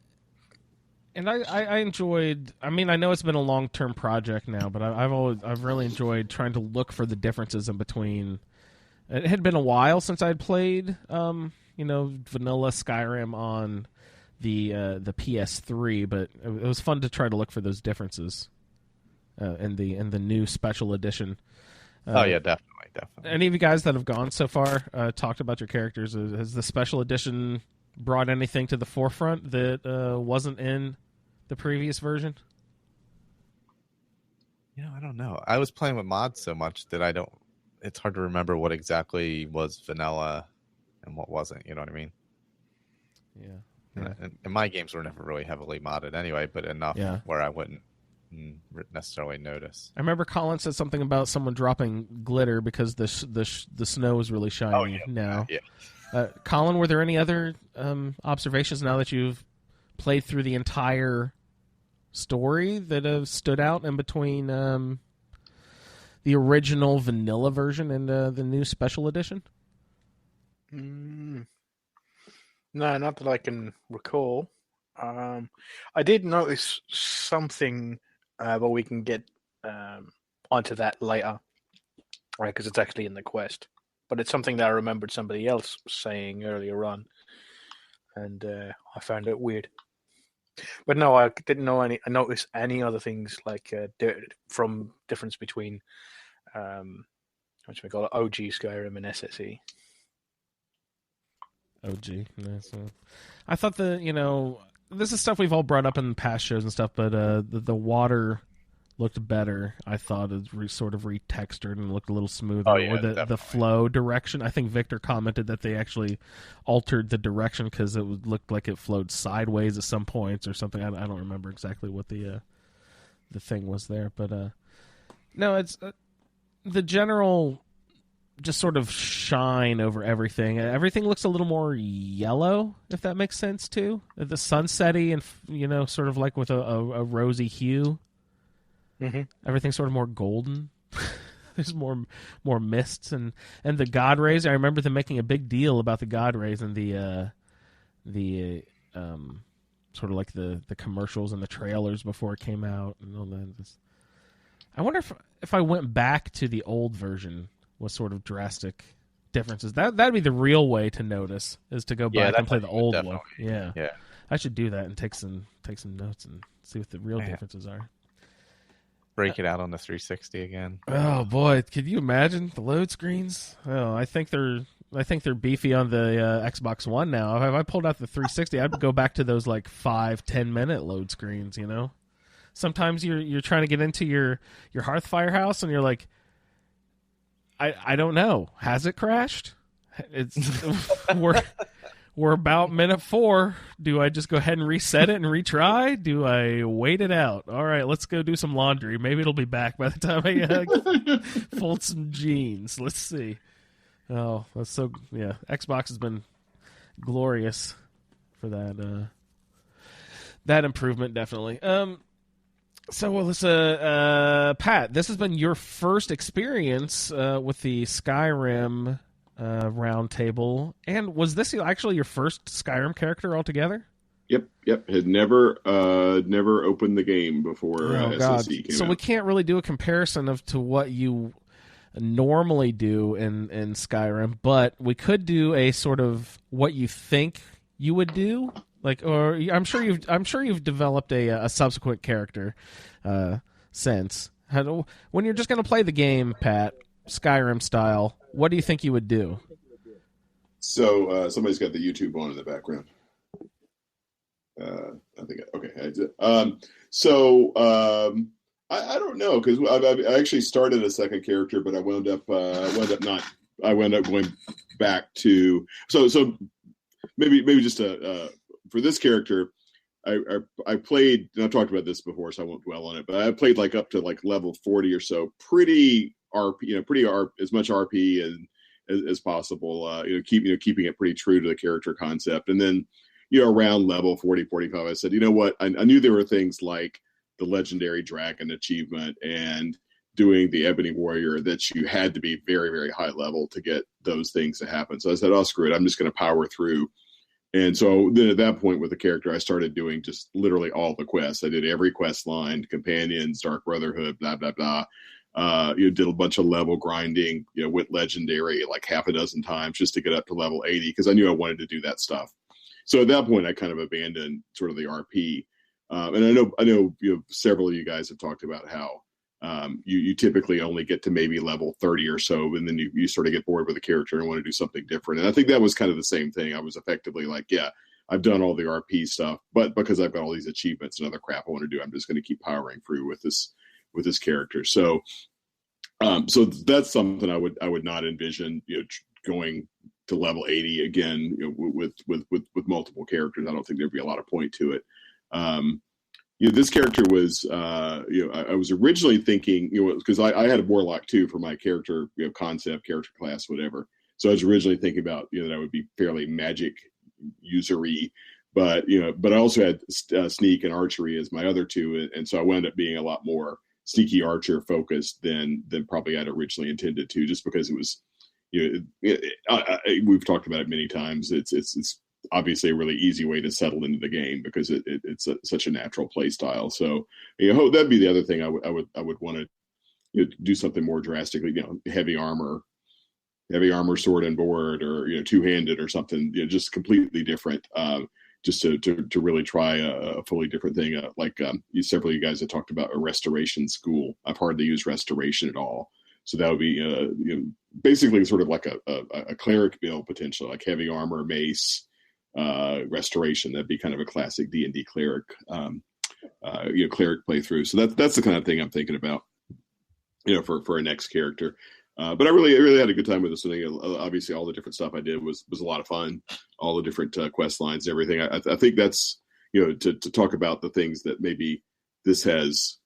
And I enjoyed. I mean, I know it's been a long-term project now, but I've really enjoyed trying to look for the differences in between. It had been a while since I'd played, vanilla Skyrim on the PS3, but it was fun to try to look for those differences in the new special edition. Definitely. Any of you guys that have gone so far talked about your characters? Has the special edition brought anything to the forefront that wasn't in the previous version? I don't know. I was playing with mods so much that it's hard to remember what exactly was vanilla and what wasn't. You know what I mean? Yeah. And my games were never really heavily modded anyway, but enough where I wouldn't necessarily notice. I remember Colin said something about someone dropping glitter because the snow is really shiny now. Yeah. Colin, were there any other observations now that you've played through the entire story that have stood out in between the original vanilla version and the new special edition? No, not that I can recall. I did notice something, but we can get onto that later, right? Because it's actually in the quest. But it's something that I remembered somebody else saying earlier on, and I found it weird. But no, I didn't know any. I noticed any other things like from difference between what we call it, OG Skyrim and SSE. OG. Nice. I thought this is stuff we've all brought up in past shows and stuff, but the water looked better. I thought it sort of retextured and looked a little smoother. Oh, yeah, or the flow direction. I think Victor commented that they actually altered the direction because it looked like it flowed sideways at some points or something. I don't remember exactly what the thing was there, but no, it's the general just sort of shine over everything. Everything looks a little more yellow, if that makes sense too. The sunsetty and sort of like with a rosy hue. Mm-hmm. Everything's sort of more golden. There's more mists and the god rays. I remember them making a big deal about the god rays and the sort of like the commercials and the trailers before it came out and all that. I wonder if I went back to the old version, what sort of drastic differences. That'd be the real way to notice, is to go back and play the old one. Yeah. I should do that and take some notes and see what the real differences are. Break it out on the 360 again. Oh boy, could you imagine the load screens? Oh, I think they're beefy on the Xbox One now. If I pulled out the 360, I'd go back to those like 5-10 minute load screens. Sometimes you're trying to get into your Hearthfire house and you're like, I don't know, has it crashed? It's we're about minute 4. Do I just go ahead and reset it and retry? Do I wait it out? All right, let's go do some laundry. Maybe it'll be back by the time I fold some jeans. Let's see. Oh, that's so yeah. Xbox has been glorious for that that improvement, definitely. So, Alyssa, Pat, this has been your first experience with the Skyrim Roundtable, and was this actually your first Skyrim character altogether? Yep. Had never opened the game before SSE came So out. we can't really do a comparison to what you normally do in Skyrim, but we could do a sort of what you think you would do. Or I'm sure you've developed a subsequent character since. When you're just going to play the game, Pat, Skyrim style, what do you think you would do? So somebody's got the YouTube on in the background. I think okay. I don't know, because I actually started a second character, but I wound up going back to so maybe just for this character, I played, and I've talked about this before, so I won't dwell on it, but I played like up to like level 40 or so, pretty RP, as much RP as possible, keeping it pretty true to the character concept. And then, around level 40, 45, I said, you know what? I knew there were things like the legendary dragon achievement and doing the Ebony Warrior that you had to be very, very high level to get those things to happen. So I said, oh, screw it. I'm just going to power through. And so then at that point with the character, I started doing just literally all the quests. I did every quest line, companions, Dark Brotherhood, blah, blah, blah. Did a bunch of level grinding, with legendary like half a dozen times just to get up to level 80, because I knew I wanted to do that stuff. So at that point, I kind of abandoned sort of the RP. And I know several of you guys have talked about how you typically only get to maybe level 30 or so, and then you sort of get bored with the character and want to do something different. And I think that was kind of the same thing. I was effectively like, yeah, I've done all the RP stuff, but because I've got all these achievements and other crap I want to do, I'm just going to keep powering through with this character. So that's something I would not envision, going to level 80 again, with multiple characters. I don't think there'd be a lot of point to it. This character was, I was originally thinking, because I had a warlock too for my character, concept, character class, whatever. So I was originally thinking about, that I would be fairly magic usury, but I also had sneak and archery as my other two, and so I wound up being a lot more sneaky archer focused than probably I'd originally intended to, just because it was, we've talked about it many times. It's obviously a really easy way to settle into the game because it's such a natural play style. So that'd be the other thing I would want to do something more drastically. Heavy armor, sword and board, or two-handed or something. Just completely different. Just to really try a fully different thing. Several of you guys have talked about a restoration school. I've hardly used restoration at all. So that would be basically sort of like a cleric build potentially, like heavy armor, mace, restoration. That'd be kind of a classic D&D cleric, cleric playthrough. So that's the kind of thing I'm thinking about, for a next character. But I really had a good time with this thing. Obviously, all the different stuff I did was a lot of fun. All the different quest lines and everything. I think that's to talk about the things that maybe this has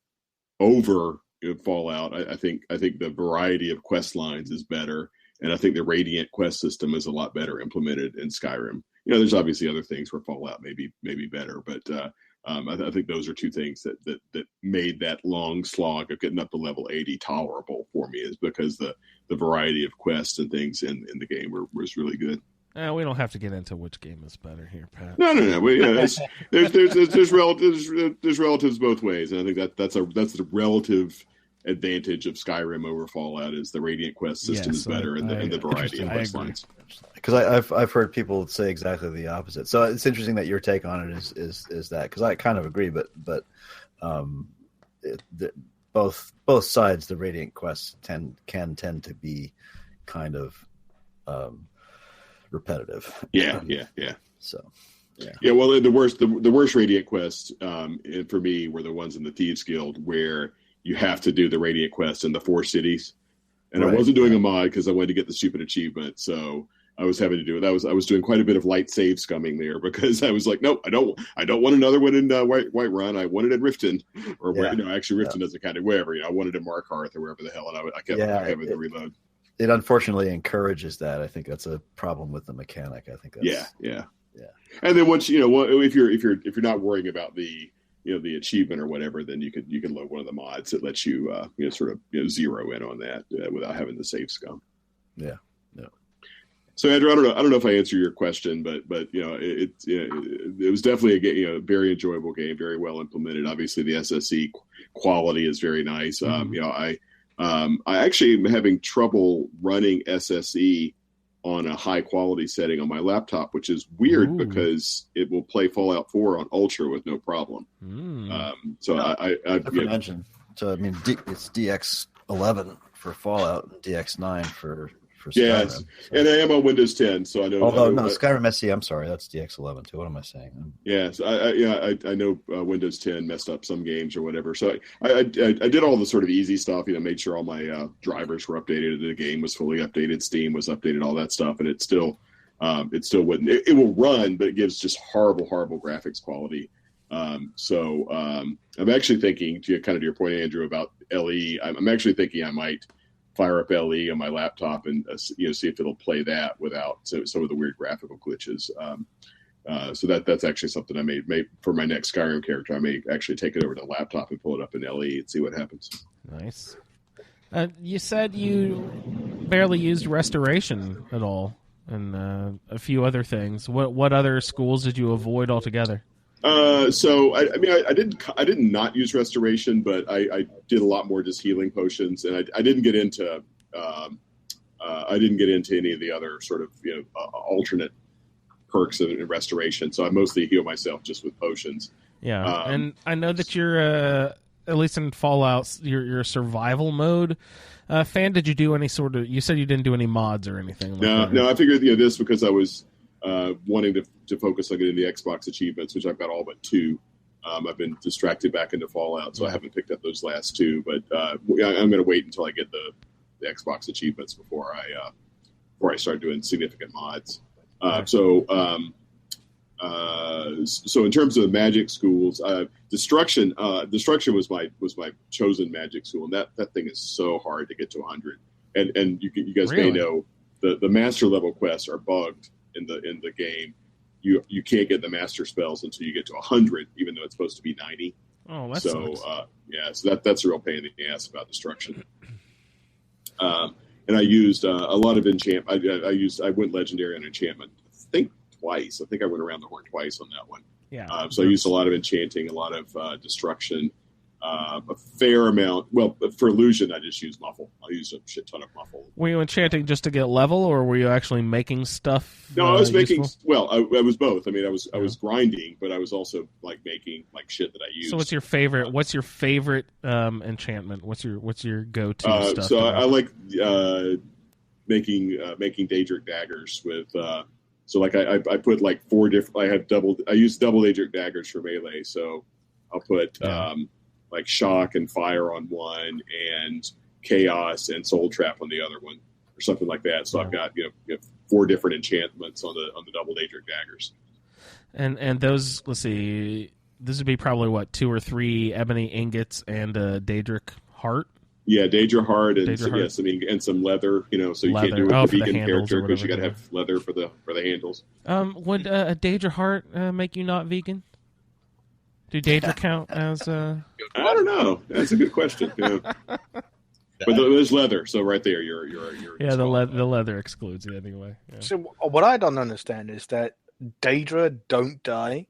over Fallout. I think the variety of quest lines is better, and I think the Radiant quest system is a lot better implemented in Skyrim. There's obviously other things where Fallout may be better, but I think those are two things that made that long slog of getting up to level 80 tolerable for me, is because the variety of quests and things in the game was really good. We don't have to get into which game is better here, Pat. No. There's relatives both ways, and I think that's the relative advantage of Skyrim over Fallout is the Radiant quest system is better, and the variety of quest lines. Because I've heard people say exactly the opposite. So it's interesting that your take on it is that, because I kind of agree, but both sides, the Radiant quests can tend to be kind of repetitive. Yeah. So. Yeah. Well, the worst Radiant quests for me were the ones in the Thieves Guild where you have to do the Radiant quest in the 4 cities, and I wasn't doing a mod because I wanted to get the stupid achievement. So I was having to do it. I was doing quite a bit of light save scumming there because I was like, no, I don't want another one in Whiterun. I wanted it in Riften, or actually Riften doesn't kind of wherever. I wanted it in Markarth or wherever the hell, and I kept having to reload. It unfortunately encourages that. I think that's a problem with the mechanic. I think that's yeah. And then once if you're not worrying about the achievement or whatever, then you can load one of the mods that lets you sort of zero in on that without having the save scum. Yeah. So Andrew, I don't know if I answered your question, but it was definitely a very enjoyable game, very well implemented. Obviously, the SSE quality is very nice. I actually am having trouble running SSE on a high quality setting on my laptop, which is weird because it will play Fallout 4 on Ultra with no problem. So I mentioned. So I mean, it's DX11 for Fallout and DX9 for Skyrim. Yes, and I am on Windows 10, so I know. Although Skyrim SE, I'm sorry, that's DX11 too. What am I saying? Yes, I know Windows 10 messed up some games or whatever. So I did all the sort of easy stuff. Made sure all my drivers were updated, the game was fully updated, Steam was updated, all that stuff, and it still wouldn't. It will run, but it gives just horrible graphics quality. So I'm actually thinking, to your point, Andrew, about LE. I'm actually thinking I might fire up LE on my laptop and see if it'll play that without some of the weird graphical glitches. So that's actually something I may for my next Skyrim character. I may actually take it over to the laptop and pull it up in LE and see what happens. Nice. You said you barely used restoration at all, and a few other things. What other schools did you avoid altogether? So I did not use restoration, but I did a lot more just healing potions, and I didn't get into any of the other sort of alternate perks of restoration. So I mostly heal myself just with potions. Yeah, and I know that you're at least in Fallout, you're a survival mode fan. Did you do any sort of? You said you didn't do any mods or anything. Like that. No. I figured this because I was wanting to focus on getting the Xbox achievements, which I've got all but 2. I've been distracted back into Fallout, so I haven't picked up those last 2. But I'm going to wait until I get the Xbox achievements before I start doing significant mods. So in terms of magic schools, destruction was my chosen magic school, and that thing is so hard to get to 100. And you guys may know the master level quests are bugged in the game. You can't get the master spells until you get to 100, even though it's supposed to be 90. Oh, that's so so that's a real pain in the ass about destruction. And I used a lot of enchant. I went legendary on enchantment. I think twice. I think I went around the horn twice on that one. Yeah. So I used a lot of enchanting, a lot of destruction, a fair amount. Well, for illusion, I just use muffle. I use a shit ton of muffle. Were you enchanting just to get level, or were you actually making stuff? No, I was making. useful? Well, I was both. I mean, I was grinding, but I was also like making like shit that I used. So what's your favorite? What's your favorite enchantment? What's your go-to stuff? So I like making Daedric daggers with. So like I put like 4 different. I use double Daedric daggers for melee. So I'll put like shock and fire on one, and chaos and soul trap on the other one, or something like that. So I've got 4 different enchantments on the double Daedric daggers. And those, let's see, this would be probably what, 2 or 3 ebony ingots and a Daedric heart. Yeah, Daedra heart and Daedra heart. yes, I mean, and some leather, so you Leather. can't do it with for the the vegan handles character or because you whatever, got to have leather for the handles. Would a Daedra heart make you not vegan? Do Daedra count as I don't know. That's a good question. Yeah. But there's leather, so right there, you're yeah, the leather excludes it anyway. Yeah. So what I don't understand is that Daedra don't die.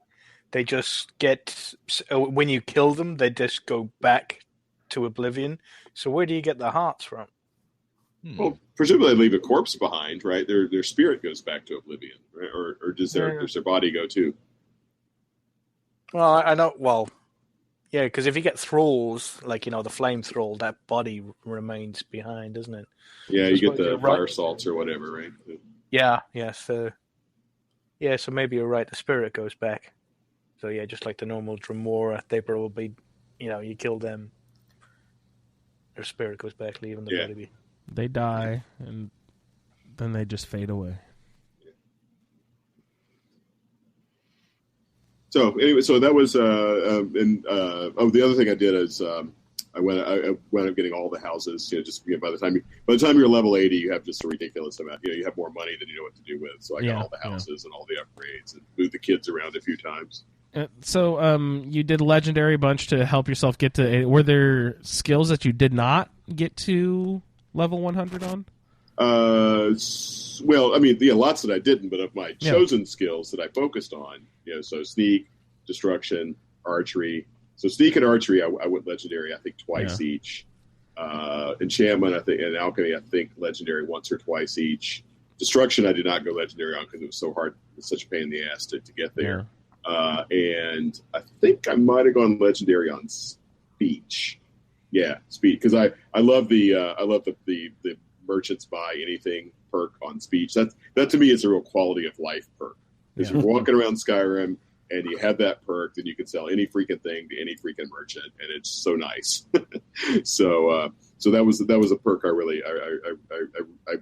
They just get, when you kill them, they just go back to oblivion. So where do you get the hearts from? Well, presumably they leave a corpse behind, right? Their spirit goes back to oblivion, right? Or does their body go too? Well, I know. Well, yeah, because if you get thralls, like the flame thrall, that body remains behind, doesn't it? Yeah, So you get the you're fire right. salts or whatever, right? Yeah. So maybe you're right. The spirit goes back. So yeah, just like the normal Dremora, they probably, you kill them, their spirit goes back, leaving the body be. They die, and then they just fade away. So anyway, that was the other thing I did is I went up getting all the houses. Just by the time you're level 80, you have just a ridiculous amount. You have more money than you know what to do with. So I got all the houses and all the upgrades and moved the kids around a few times. So you did legendary a bunch to help yourself get to. Were there skills that you did not get to level 100 on? Well, I mean, lots that I didn't, but of my chosen skills that I focused on, so sneak, destruction, archery. So sneak and archery, I went legendary, I think twice each. Enchantment, I think, and alchemy, I think legendary once or twice each. Destruction, I did not go legendary on because it was so hard. It's such a pain in the ass to get there. And I think I might have gone legendary on speech. Yeah, speech, because I love the merchants buy anything perk on speech. That to me is a real quality of life perk. Because you're walking around Skyrim and you have that perk, then you can sell any freaking thing to any freaking merchant, and it's so nice. So that was a perk I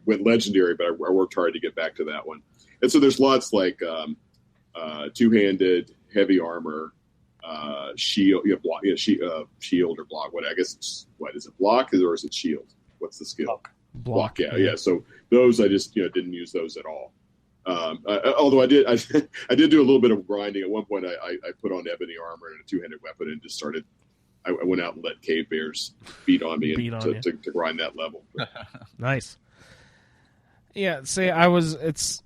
went legendary, but I worked hard to get back to that one. And so there's lots like two-handed, heavy armor, shield, shield or block. What I guess it's is it block or is it shield? What's the skill? Block. Yeah. So those I just didn't use those at all. Although I did do a little bit of grinding. At one point, I put on ebony armor and a two-handed weapon and just started. I went out and let cave bears beat on me to grind that level. Nice. Yeah. See, it's.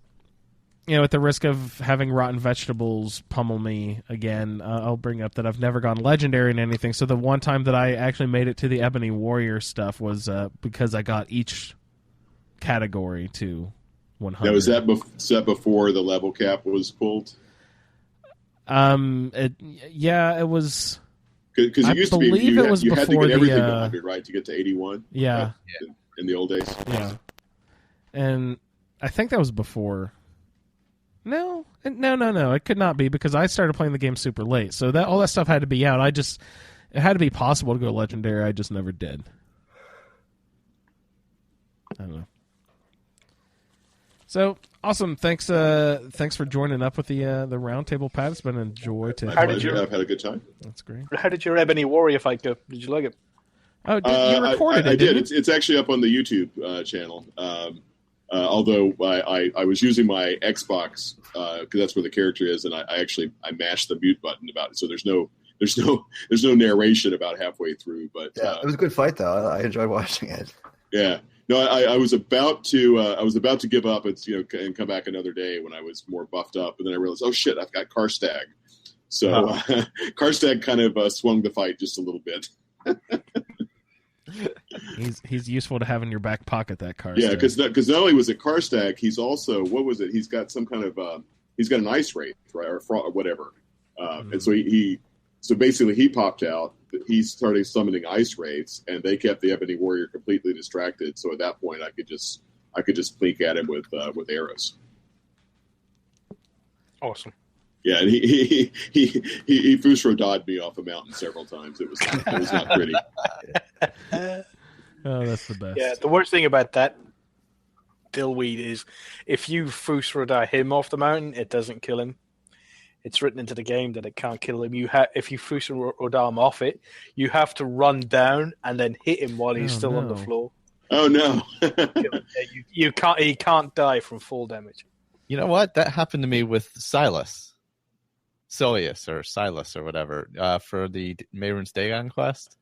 At the risk of having rotten vegetables pummel me again, I'll bring up that I've never gone legendary in anything. So the one time that I actually made it to the Ebony Warrior stuff was because I got each category to 100. Now, was that before the level cap was pulled? It was. Because it used to be you had to get everything to 100, right, to get to 81. Yeah. In the old days. Yeah, and I think that was before. No. It could not be because I started playing the game super late. So that all that stuff had to be out. It had to be possible to go legendary. I just never did. I don't know. So awesome! Thanks for joining up with the roundtable, Pat. It's been a joy to. I've had a good time. That's great. How did your Ebony Warrior fight go? Did you like it? Oh, you recorded it? I did. It's actually up on the YouTube channel. Although I was using my Xbox because that's where the character is, and I mashed the mute button about it. So there's no narration about halfway through. But it was a good fight though. I enjoyed watching it. Yeah, No, I was about to give up and come back another day when I was more buffed up, and then I realized, oh shit, I've got Karstag. So Karstag kind of swung the fight just a little bit. He's useful to have in your back pocket, that Karstag. Yeah, because not only was it Karstag, he's also, what was it? He's got some kind of he's got an ice wraith, right, or whatever. And so so basically he popped out. He started summoning ice wraiths, and they kept the Ebony Warrior completely distracted. So at that point, I could just blink at him with arrows. Awesome. Yeah, and he Fusro dodged me off a mountain several times. It was not pretty. Oh, that's the best. Yeah, the worst thing about that Dillweed is if you Fusro die him off the mountain, it doesn't kill him. It's written into the game that it can't kill him. If you Fusro him off it, you have to run down and then hit him while he's still on the floor. Oh no! You can't. He can't die from full damage. You know what? That happened to me with Silas or whatever, for the Mehrunes Dagon quest.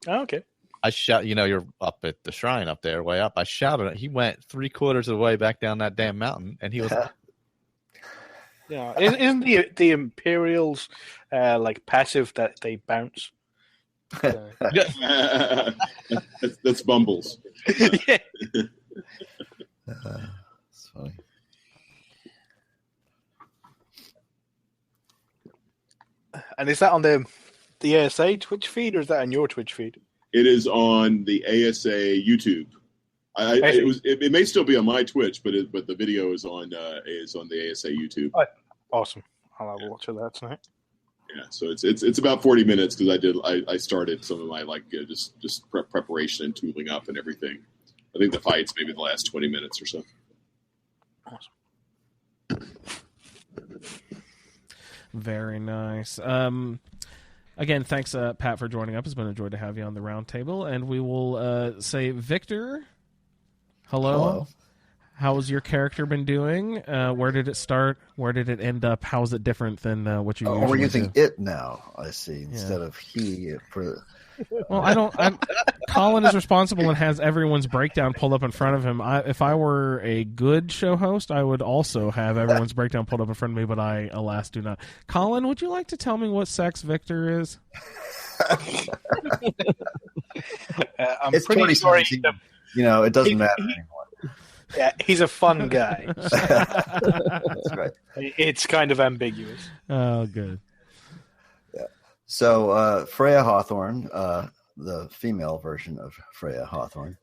Oh, okay. I shout, you're up at the shrine up there, way up. I shouted. He went 3/4 of the way back down that damn mountain, and he was. Yeah, isn't the Imperials like passive that they bounce? That's Bumbles. Yeah. That's funny. And is that on the ASA Twitch feed, or is that on your Twitch feed? It is on the ASA YouTube. It may still be on my Twitch, but the video is on the ASA YouTube. Oh, awesome! I'll have a watch of that tonight. Yeah, so it's about 40 minutes because I started some of my just preparation and tooling up and everything. I think the fight's maybe the last 20 minutes or so. Awesome. Very nice. Again, thanks, Pat, for joining up. It's been a joy to have you on the roundtable. And we will say, Victor, hello. How's your character been doing? Where did it start? Where did it end up? How is it different than what you usually we're using do? it now, I see, instead of he. Well, Colin is responsible and has everyone's breakdown pulled up in front of him. If I were a good show host, I would also have everyone's breakdown pulled up in front of me, but I, alas, do not. Colin, would you like to tell me what sex Victor is? It's pretty sure it doesn't matter anymore. Yeah, he's a fun guy. That's right. It's kind of ambiguous. Oh, good. Yeah. So Freya Hawthorne, the female version of Freya Hawthorne,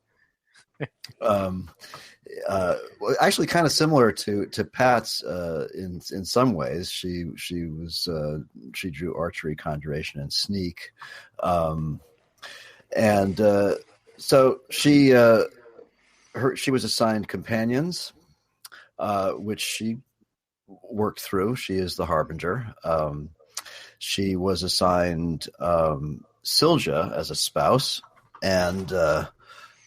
actually kind of similar to Pat's in some ways. She drew archery, conjuration, and sneak, so she was assigned companions, which she worked through. She is the Harbinger. She was assigned Silja as a spouse, and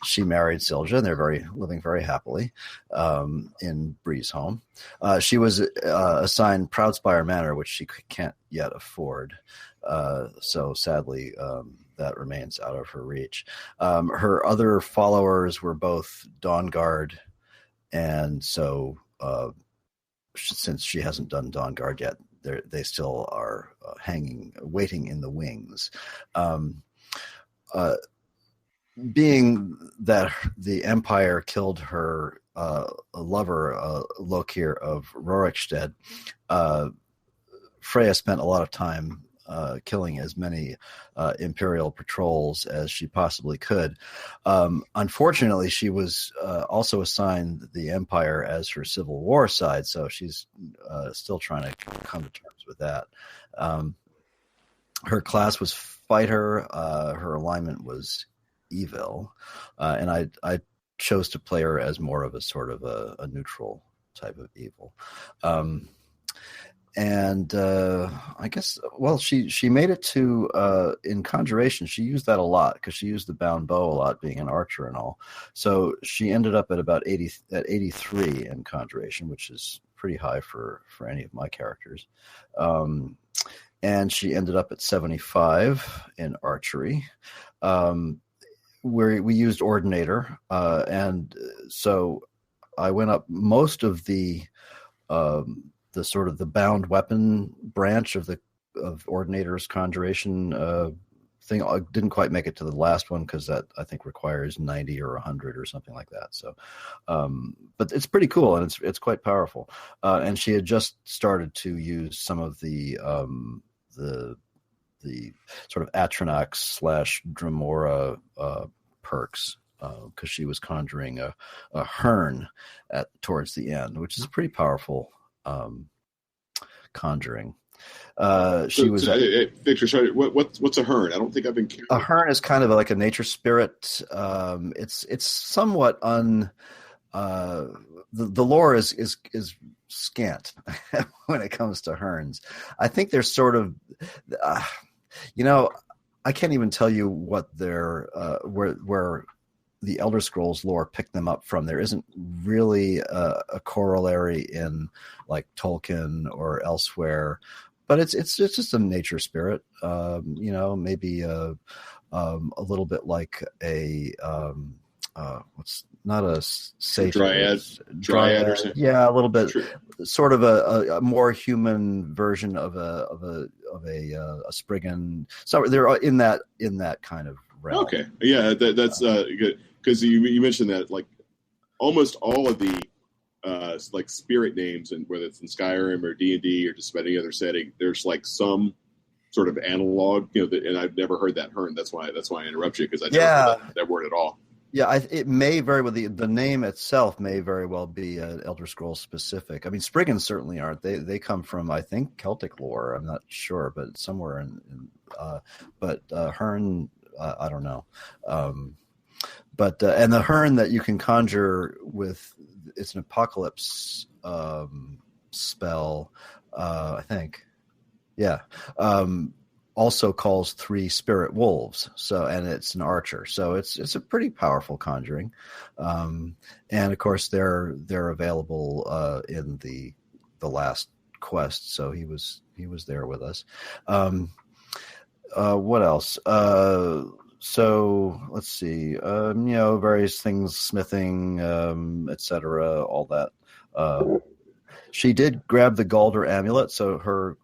she married Silja, and they're living very happily in Bree's home. She was assigned Proudspire Manor, which she can't yet afford. So sadly, that remains out of her reach. Her other followers were both Dawn Guard, and so since she hasn't done Dawn Guard yet, they still are waiting in the wings. Being that the Empire killed her lover, Lokir of Rorikstead, Freya spent a lot of time killing as many Imperial patrols as she possibly could. Unfortunately, she was also assigned the Empire as her Civil War side, so she's still trying to come to terms with that. Her class was fighter. Her alignment was evil, and I chose to play her as more of a sort of a neutral type of evil. And I guess, well, she made it to in conjuration. She used that a lot because she used the bound bow a lot, being an archer and all. So she ended up at about 83 in conjuration, which is pretty high for any of my characters. And she ended up at 75 in archery. we used Ordinator, and so I went up most of the sort of the bound weapon branch of Ordinator's conjuration thing. I didn't quite make it to the last one because that I think requires 90 or 100 or something like that. So, but it's pretty cool and it's quite powerful. And she had just started to use some of the sort of Atronach / Dremora perks because she was conjuring a Hern towards the end, which is a pretty powerful conjuring. Victor, sorry, what's a Hern? I don't think I've been. A Hern is kind of like a nature spirit. It's somewhat the lore is scant when it comes to Herns. I think they're sort of, I can't even tell you what they're where the Elder Scrolls lore picked them up from. There isn't really a corollary in like Tolkien or elsewhere. But it's just a nature spirit, maybe a little bit like a what's not a sage dryad or something. Yeah, a little bit, True. Sort of a more human version of a Spriggan. So they're in that kind of realm. Okay, yeah, that's good because you mentioned that like almost all of the like spirit names, and whether it's in Skyrim or D&D or just about any other setting, there's like some sort of analog, and I've never heard that Hern. That's why I interrupt you because I never heard that word at all. Yeah, it may very well the name itself may very well be Elder Scrolls specific. I mean, Spriggans certainly aren't. They come from I think Celtic lore. I'm not sure, but somewhere but Hern, I don't know. But and the Hern that you can conjure with, it's an apocalypse spell, I think. Yeah. Also calls 3 spirit wolves. So, and it's an archer. So it's a pretty powerful conjuring. And of course they're available in the last quest. So he was there with us. What else? So let's see, various things, smithing, etc., all that. She did grab the Galder amulet, so her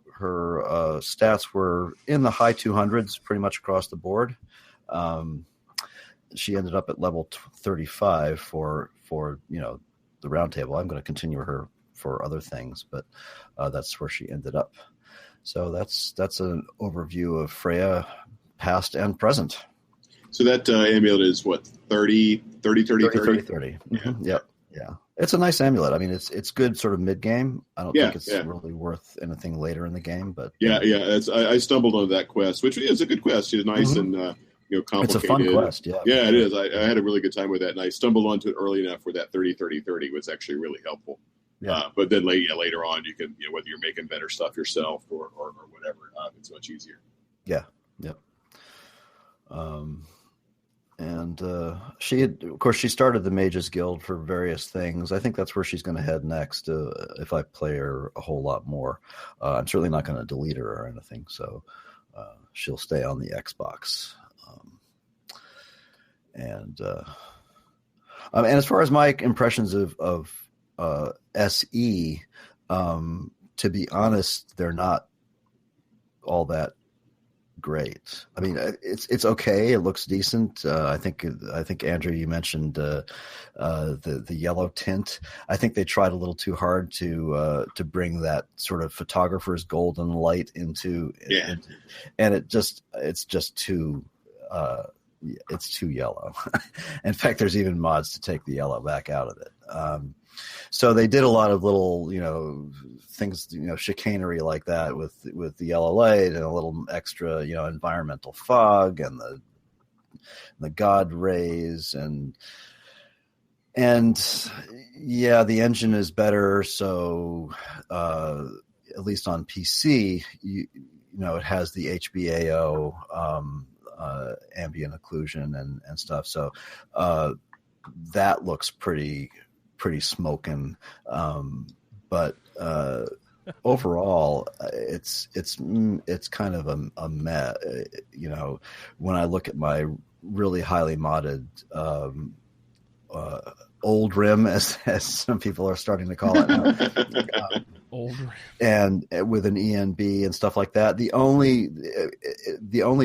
stats were in the high 200s pretty much across the board. She ended up at level 35 for the Roundtable. I'm going to continue her for other things, but that's where she ended up. So that's an overview of Freya, past and present. So that amulet is what, 30? Yeah. Mm-hmm. Yep. Yeah. It's a nice amulet. I mean, it's good sort of mid-game. I don't think it's really worth anything later in the game, but I stumbled on that quest, which is a good quest. It's nice and complicated. It's a fun quest. Yeah. Yeah, it is. I had a really good time with that, and I stumbled onto it early enough where that 30-30-30 was actually really helpful. Yeah. But then later on, you can whether you're making better stuff yourself or whatever, it's much easier. Yeah. Yep. And she had, of course, she started the Mages Guild for various things. I think that's where she's going to head next if I play her a whole lot more. I'm certainly not going to delete her or anything, so she'll stay on the Xbox. And as far as my impressions of SE, to be honest, they're not all that great. I mean, it's okay. It looks decent. I think Andrew, you mentioned the yellow tint. I think they tried a little too hard to bring that sort of photographer's golden light into, and it's just too yellow. In fact, there's even mods to take the yellow back out of it. So they did a lot of little, things, chicanery like that with the yellow light and a little extra, environmental fog and the god rays and the engine is better. So at least on PC, it has the HBAO ambient occlusion and stuff. So that looks pretty smoking, but overall it's kind of a mess. When I look at my really highly modded old rim, as some people are starting to call it now. Old rim. And with an ENB and stuff like that. The only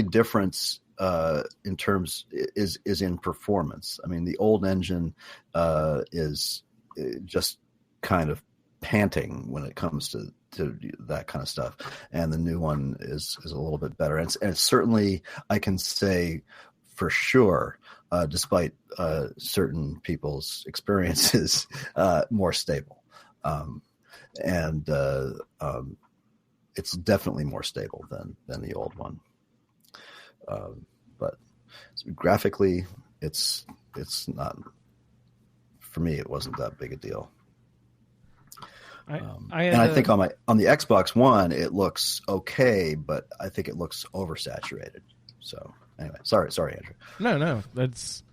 difference in terms is in performance. I mean, the old engine is just kind of panting when it comes to that kind of stuff, and the new one is a little bit better. And it's certainly, I can say for sure, despite certain people's experiences, more stable. And it's definitely more stable than the old one. But graphically, it's not, for me, it wasn't that big a deal. I think on the Xbox One it looks okay, but I think it looks oversaturated. So anyway, sorry, Andrew. No, that's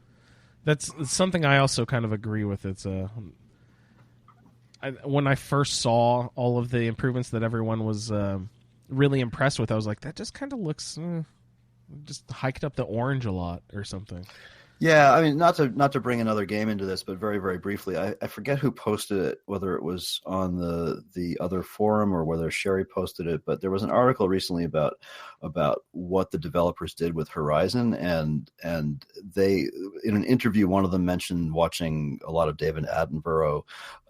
something I also kind of agree with. It's when I first saw all of the improvements that everyone was really impressed with, I was like, that just kind of looks just hiked up the orange a lot or something. Yeah, I mean, not to bring another game into this, but very, very briefly, I forget who posted it, whether it was on the other forum or whether Sherry posted it, but there was an article recently about what the developers did with Horizon, and they, in an interview, one of them mentioned watching a lot of David Attenborough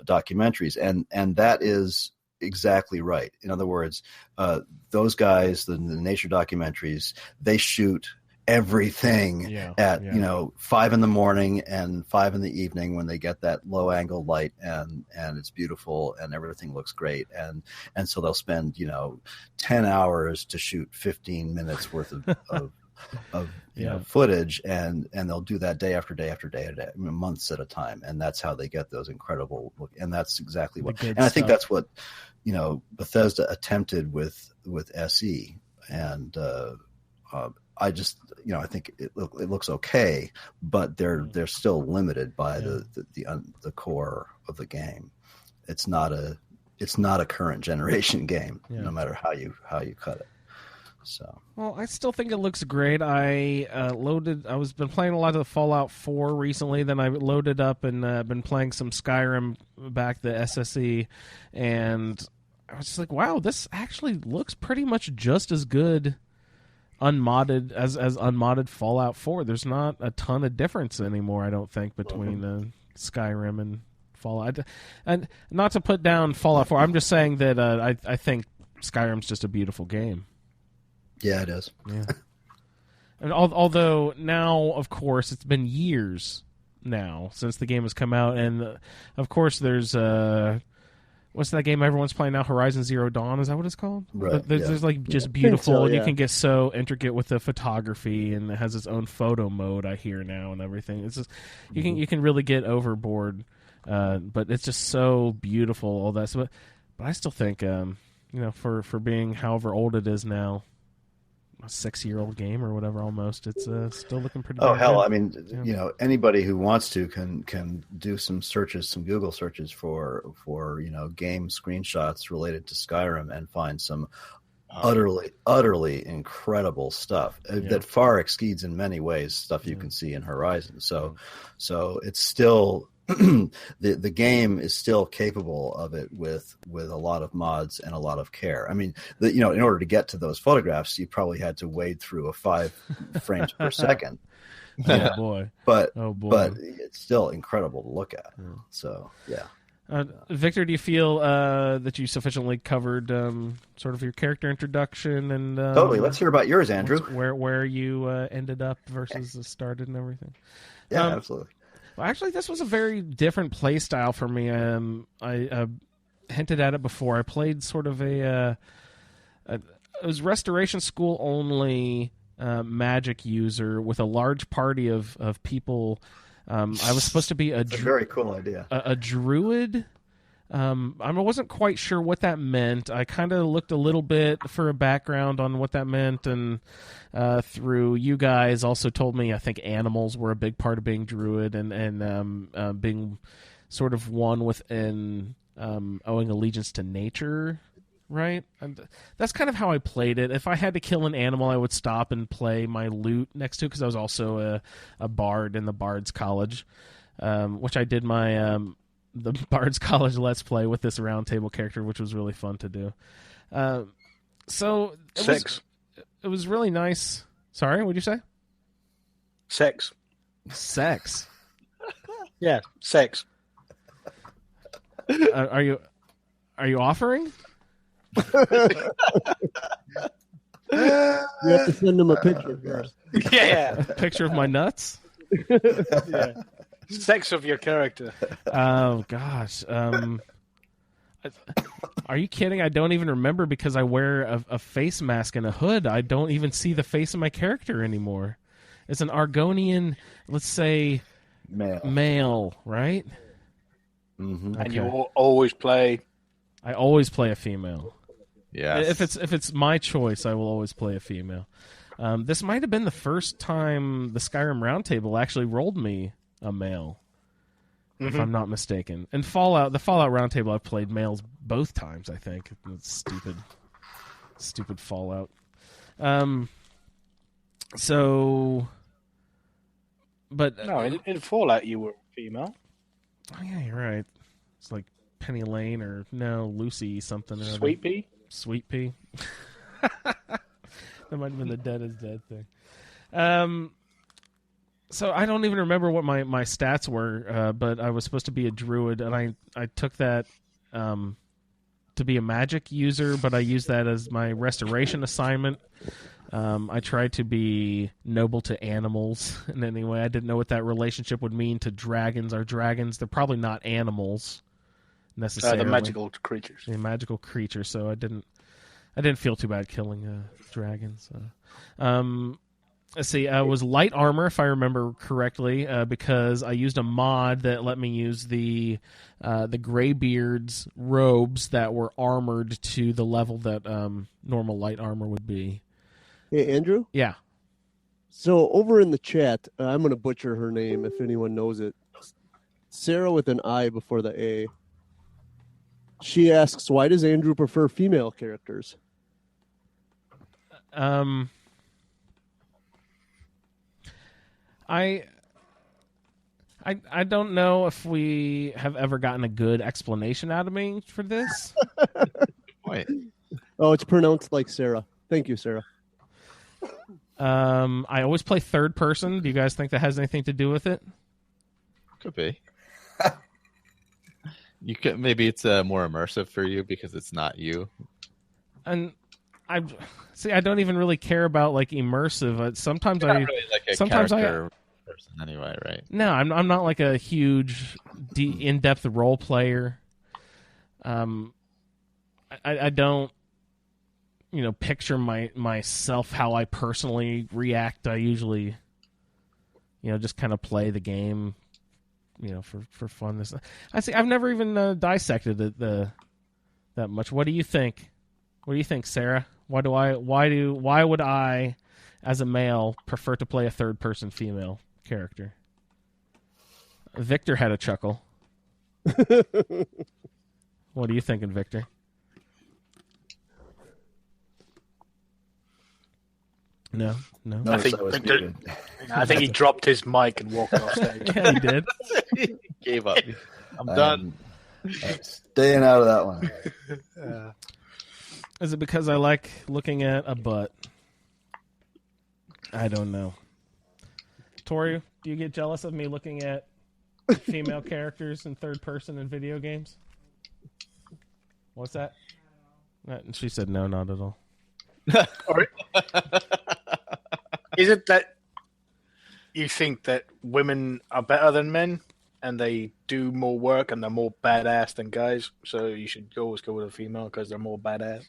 documentaries, and that is exactly right. In other words, those guys, the nature documentaries, they shoot everything at 5 in the morning and 5 in the evening when they get that low angle light, and it's beautiful and everything looks great, and so they'll spend 10 hours to shoot 15 minutes worth of footage, and they'll do that day after day after day, months at a time, and that's how they get those incredible look. And that's exactly what, and I think that's what Bethesda attempted with SE, and I just, I think it looks okay, but they're still limited by the core of the game. It's not a current generation game, no matter how you cut it. So, well, I still think it looks great. I was been playing a lot of the Fallout 4 recently. Then I loaded up and been playing some Skyrim back the SSE, and I was just like, wow, this actually looks pretty much just as good unmodded as unmodded Fallout 4. There's not a ton of difference anymore, I don't think, between Skyrim and Fallout. And not to put down Fallout 4, I'm just saying that I think Skyrim's just a beautiful game. Yeah, it is. Yeah. And although now, of course, it's been years now since the game has come out, and of course there's what's that game everyone's playing now? Horizon Zero Dawn, is that what it's called? Right. There's like just beautiful, and you can get so intricate with the photography, and it has its own photo mode, I hear now, and everything. It's just you can really get overboard, but it's just so beautiful, all that. So, but I still think for being however old it is now, a 6-year-old game or whatever, almost, it's still looking pretty good. Oh hell, I mean, anybody who wants to can do some searches, some Google searches for game screenshots related to Skyrim, and find some utterly incredible stuff that far exceeds in many ways stuff you can see in Horizon. So it's still the game is still capable of it with a lot of mods and a lot of care. I mean, in order to get to those photographs, you probably had to wade through a 5 frames per second. Oh boy! But it's still incredible to look at. Yeah. So yeah. Victor, do you feel that you sufficiently covered sort of your character introduction and totally? Let's hear about yours, Andrew. Where you ended up versus started and everything. Yeah, absolutely. Well, actually, this was a very different play style for me. I hinted at it before. I played sort of it was Restoration School only magic user with a large party of people. I was supposed to be a very cool idea. A druid. I wasn't quite sure what that meant. I kind of looked a little bit for a background on what that meant, and through you guys also told me I think animals were a big part of being druid, and being sort of one within owing allegiance to nature right? And that's kind of how I played it. If I had to kill an animal, I would stop and play my lute next to it, because I was also a bard in the Bard's College, which I did my the Bard's College Let's Play with this Roundtable character, which was really fun to do. So it was really nice. Sorry, what'd you say? Sex. Yeah, sex. Are you offering? You have to send him a picture first. Yeah. A picture of my nuts? Yeah. Sex of your character. Oh gosh. Are you kidding? I don't even remember, because I wear a face mask and a hood. I don't even see the face of my character anymore. It's an Argonian, let's say, male, right? Mm-hmm. And you always play. I always play a female. Yeah. If it's my choice, I will always play a female. This might have been the first time the Skyrim Roundtable actually rolled me a male, if I'm not mistaken. And the Fallout Roundtable, I've played males both times, I think. It's stupid Fallout. But No, in Fallout you were female. oh yeah, you're right. It's like Penny Lane or Lucy something. Or Sweet Pea. Sweet Pea. That might have been the Dead is Dead thing. So I don't even remember what my stats were, but I was supposed to be a druid, and I took that to be a magic user, but I used that as my restoration assignment. I tried to be noble to animals in any way. I didn't know what that relationship would mean to dragons. Are dragons? They're probably not animals necessarily. The magical creatures. The magical creatures. So I didn't feel too bad killing dragons. Let's see. It was light armor, if I remember correctly, because I used a mod that let me use the Greybeard's robes that were armored to the level that normal light armor would be. Hey, Andrew? Yeah. So over in the chat, I'm going to butcher her name if anyone knows it. Sarah with an I before the A. She asks, why does Andrew prefer female characters? I don't know if we have ever gotten a good explanation out of me for this. Wait. Oh, it's pronounced like Sarah. Thank you, Sarah. I always play third person. Do you guys think that has anything to do with it? Could be. Maybe it's more immersive for you because it's not you. And I don't even really care about like immersive. Sometimes You're not really like a sometimes character person anyway, right? No, I'm not like a huge in-depth role player. I don't, picture myself how I personally react. I usually, just kind of play the game, for fun. I've never even dissected it that much. What do you think? What do you think, Sarah? Why would I, as a male, prefer to play a third-person female character? Victor had a chuckle. What are you thinking, Victor? No. No, I think he dropped his mic and walked off stage. Yeah, he did. He gave up. I'm done. Staying out of that one. Is it because I like looking at a butt? I don't know. Tori, do you get jealous of me looking at female characters in third person in video games? What's that? And she said no, not at all. Is it that you think that women are better than men and they do more work and they're more badass than guys, so you should always go with a female because they're more badass?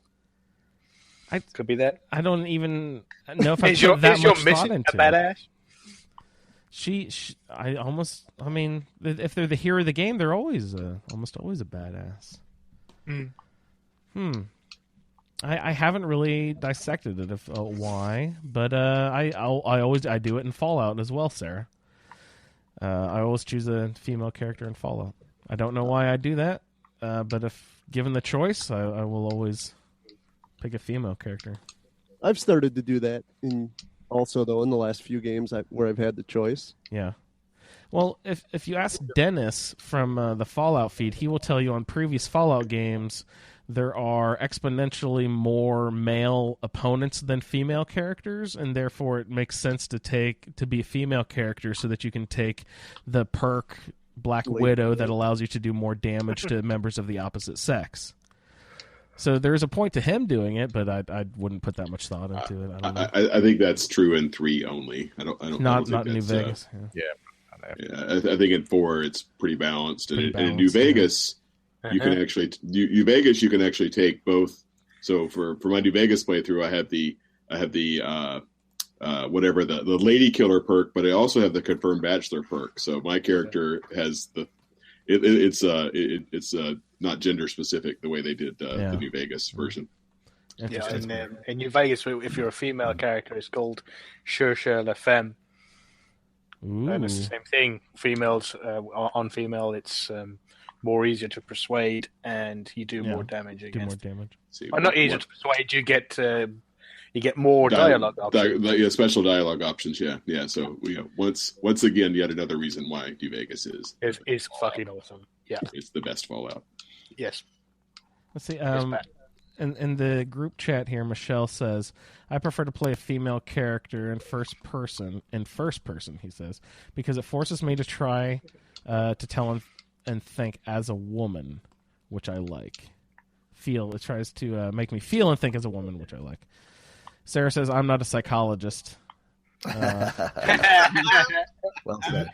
Could be that. I don't even know if I Is put your that much thought mission into a badass? If they're the hero of the game, they're always almost always a badass. I haven't really dissected it why, but I do it in Fallout as well, Sarah. I always choose a female character in Fallout. I don't know why I do that, but if given the choice, I will always Pick a female character. I've started to do that also though in the last few games where I've had the choice. Yeah. Well, if you ask Dennis from the Fallout feed, he will tell you on previous Fallout games there are exponentially more male opponents than female characters, and therefore it makes sense to be a female character so that you can take the perk Black Widow that allows you to do more damage to members of the opposite sex. So there's a point to him doing it, but I wouldn't put that much thought into it. I don't know. I think that's true in 3 only. I don't. Not think New Vegas. Yeah, I think in 4 it's pretty balanced, and in New Vegas. You can actually New Vegas. You can actually take both. So for my New Vegas playthrough, I have the whatever the lady killer perk, but I also have the confirmed bachelor perk. So my character has it's not gender specific the way they did the New Vegas version. Yeah, in New Vegas, if you're a female character, it's called Cherche la Femme. And it's the same thing. Females on female, it's more easier to persuade, and you do more damage against. Not easier to persuade. You get more dialogue options. Special dialogue options. Yeah. So once again, yet another reason why New Vegas is fucking awesome. Yeah, it's the best Fallout. Yes. Let's see. In the group chat here, Michelle says, "I prefer to play a female character in first person." He says, because it forces me to try to tell and think as a woman, which I like. It tries to make me feel and think as a woman, which I like. Sarah says, "I'm not a psychologist." Well said.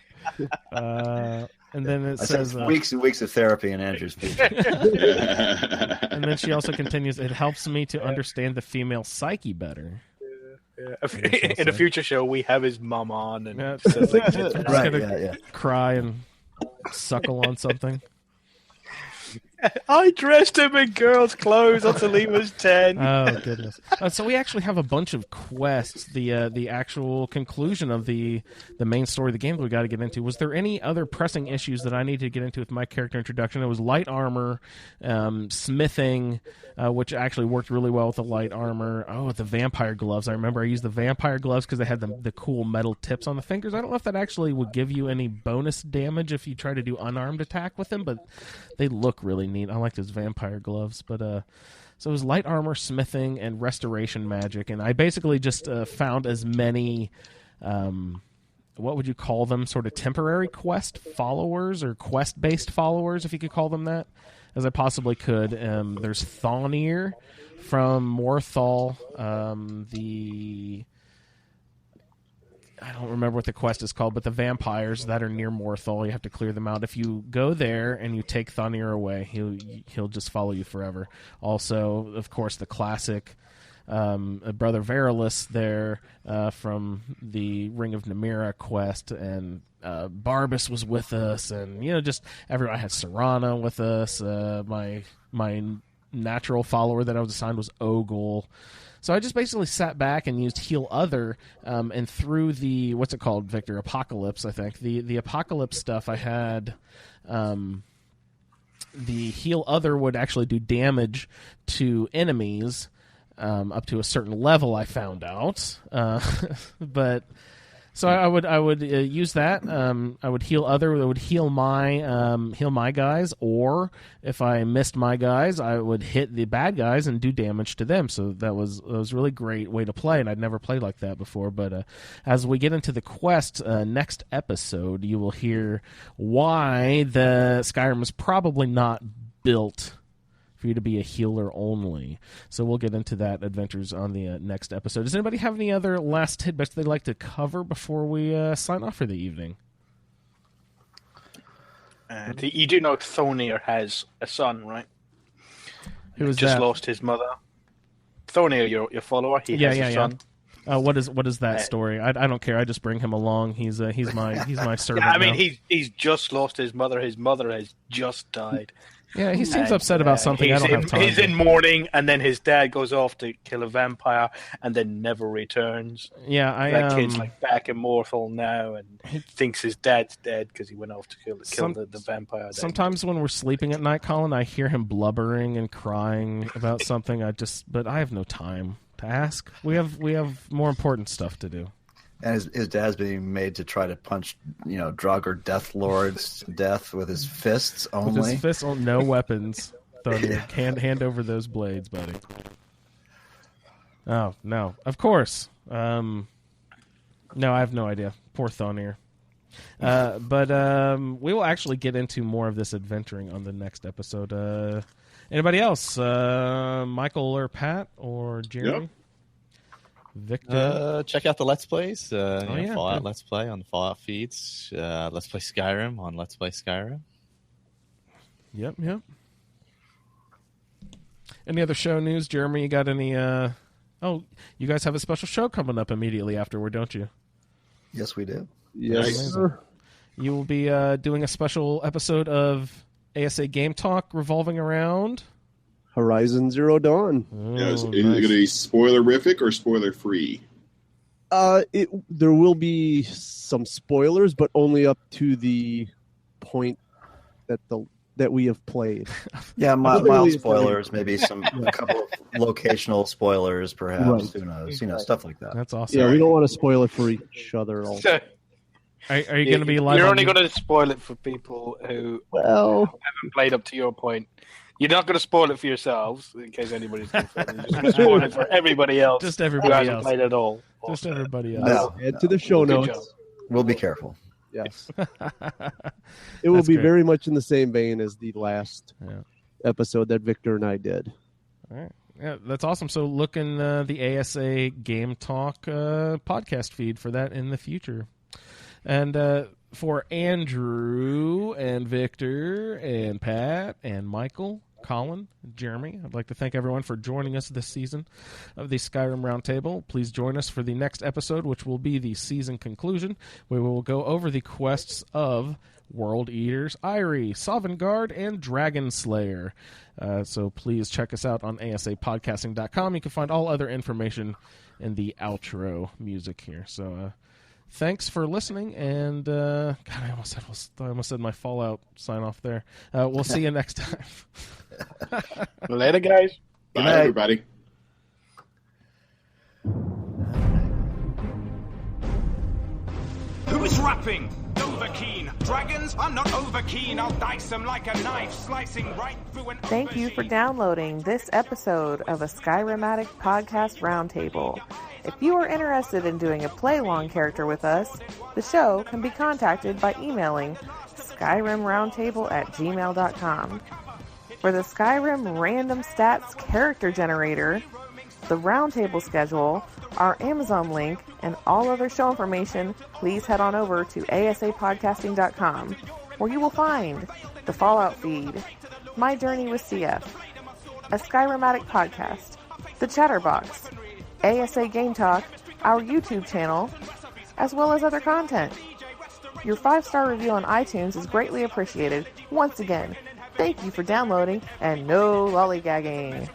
And then it says weeks and weeks of therapy in Andrew's speech. And then she also continues, "It helps me to understand the female psyche better." In a future show, we have his mom on, and cry and suckle on something. I dressed him in girls' clothes until he was 10. Oh, goodness. So we actually have a bunch of quests, the actual conclusion of the main story of the game that we got to get into. Was there any other pressing issues that I needed to get into with my character introduction? It was light armor, smithing, which actually worked really well with the light armor. Oh, the vampire gloves. I remember I used the vampire gloves because they had the cool metal tips on the fingers. I don't know if that actually would give you any bonus damage if you try to do unarmed attack with them, but they look really neat. I like those vampire gloves, but so it was light armor, smithing, and restoration magic, and I basically just found as many what would you call them, sort of temporary quest followers or quest-based followers, if you could call them that, as I possibly could. There's Thonir from Morthal, I don't remember what the quest is called, but the vampires that are near Morthal, you have to clear them out. If you go there and you take Thonir away, he'll just follow you forever. Also, of course, the classic Brother Verilus there from the Ring of Namira quest, and Barbas was with us, and just everyone. I had Serana with us. My natural follower that I was assigned was Ogul. So I just basically sat back and used Heal Other, and through the, what's it called, Victor? Apocalypse, I think. The Apocalypse stuff I had, the Heal Other would actually do damage to enemies up to a certain level, I found out. But... So I would use that. I would heal other. I would heal my guys, or if I missed my guys, I would hit the bad guys and do damage to them. So that was a really great way to play, and I'd never played like that before. But as we get into the quest next episode, you will hear why the Skyrim is probably not built for you to be a healer only. So we'll get into that adventures on the next episode. Does anybody have any other last tidbits they'd like to cover before we sign off for the evening? You do know Thonir has a son, right? Who is just that? Lost his mother. Thonir, your follower, he has a son. What is that story? I don't care. I just bring him along. He's my servant. I mean, he's just lost his mother. His mother has just died. Yeah, he seems upset about something. I don't have time. He's in mourning, and then his dad goes off to kill a vampire, and then never returns. Yeah, that kid's like back immortal now, and thinks his dad's dead because he went off to kill the vampire. Sometimes when we're sleeping at night, Colin, I hear him blubbering and crying about something. But I have no time to ask. We have more important stuff to do. And his dad's being made to try to punch, Draugr Death Lord's death with his fists only. With his fists, no weapons. Hand over those blades, buddy. Oh, no. Of course. No, I have no idea. Poor Thonir. But we will actually get into more of this adventuring on the next episode. Anybody else? Michael or Pat or Jeremy? Yep. Victor? Check out the Let's Plays. Fallout good. Let's Play on the Fallout feeds. Let's Play Skyrim on Let's Play Skyrim. Yep. Any other show news? Jeremy, you got any... Oh, you guys have a special show coming up immediately afterward, don't you? Yes, we do. Yes, sir. You will be doing a special episode of ASA Game Talk revolving around... Horizon Zero Dawn. Is it going to be spoilerific or spoiler-free? There will be some spoilers, but only up to the point that we have played. Yeah, mild spoilers, maybe a couple of locational spoilers, perhaps. Right. Who knows? Stuff like that. That's awesome. Yeah, we don't want to spoil it for each other. Also. Are you going to be live? You're only going to spoil it for people who haven't played up to your point. You're not going to spoil it for yourselves, in case anybody's confused. You're just going to spoil it for everybody else. Just everybody who hasn't else. played at all. Just everybody else. No. Add to the show Good notes. job. We'll be careful. Yes. It will That's be great. very much in the same vein as the last Yeah. episode that Victor and I did. All right. Yeah, that's awesome. So look in the ASA Game Talk podcast feed for that in the future. And for Andrew and Victor and Pat and Michael, Colin, Jeremy, I'd like to thank everyone for joining us this season of the Skyrim Roundtable. Please join us for the next episode, which will be the season conclusion, where we will go over the quests of World Eaters, Eyrie, Sovngarde, and Dragon Slayer. So please check us out on asapodcasting.com. You can find all other information in the outro music here. So thanks for listening, and God, I almost said my Fallout sign off there. We'll see you next time. Later, guys. Bye, everybody. Who's rapping? Dovahkiin. Dragons? I'm not overkeen. I'll dice them like a knife, slicing right through an Thank you for downloading this episode of a Skyrim Addict podcast roundtable. If you are interested in doing a play-along character with us, the show can be contacted by emailing skyrimroundtable@gmail.com. For the Skyrim Random Stats Character Generator, the Roundtable schedule, our Amazon link, and all other show information, please head on over to asapodcasting.com, where you will find the Fallout feed, My Journey with CF, a Skyrim Addict podcast, the Chatterbox, ASA Game Talk, our YouTube channel, as well as other content. Your 5-star review on iTunes is greatly appreciated. Once again, thank you for downloading, and no lollygagging.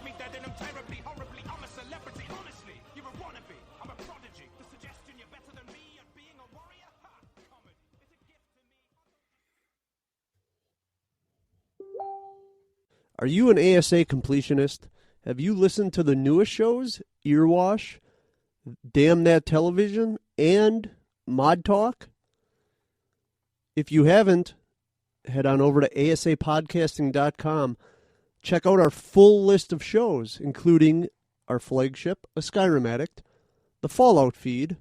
Are you an ASA completionist? Have you listened to the newest shows, Earwash, Damn That Television, and Mod Talk? If you haven't, head on over to asapodcasting.com. Check out our full list of shows, including our flagship, A Skyrim Addict, the Fallout feed,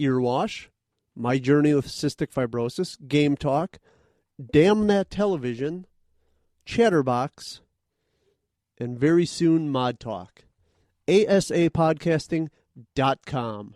Earwash, My Journey with Cystic Fibrosis, Game Talk, Damn That Television, Chatterbox, and very soon Mod Talk. asapodcasting.com.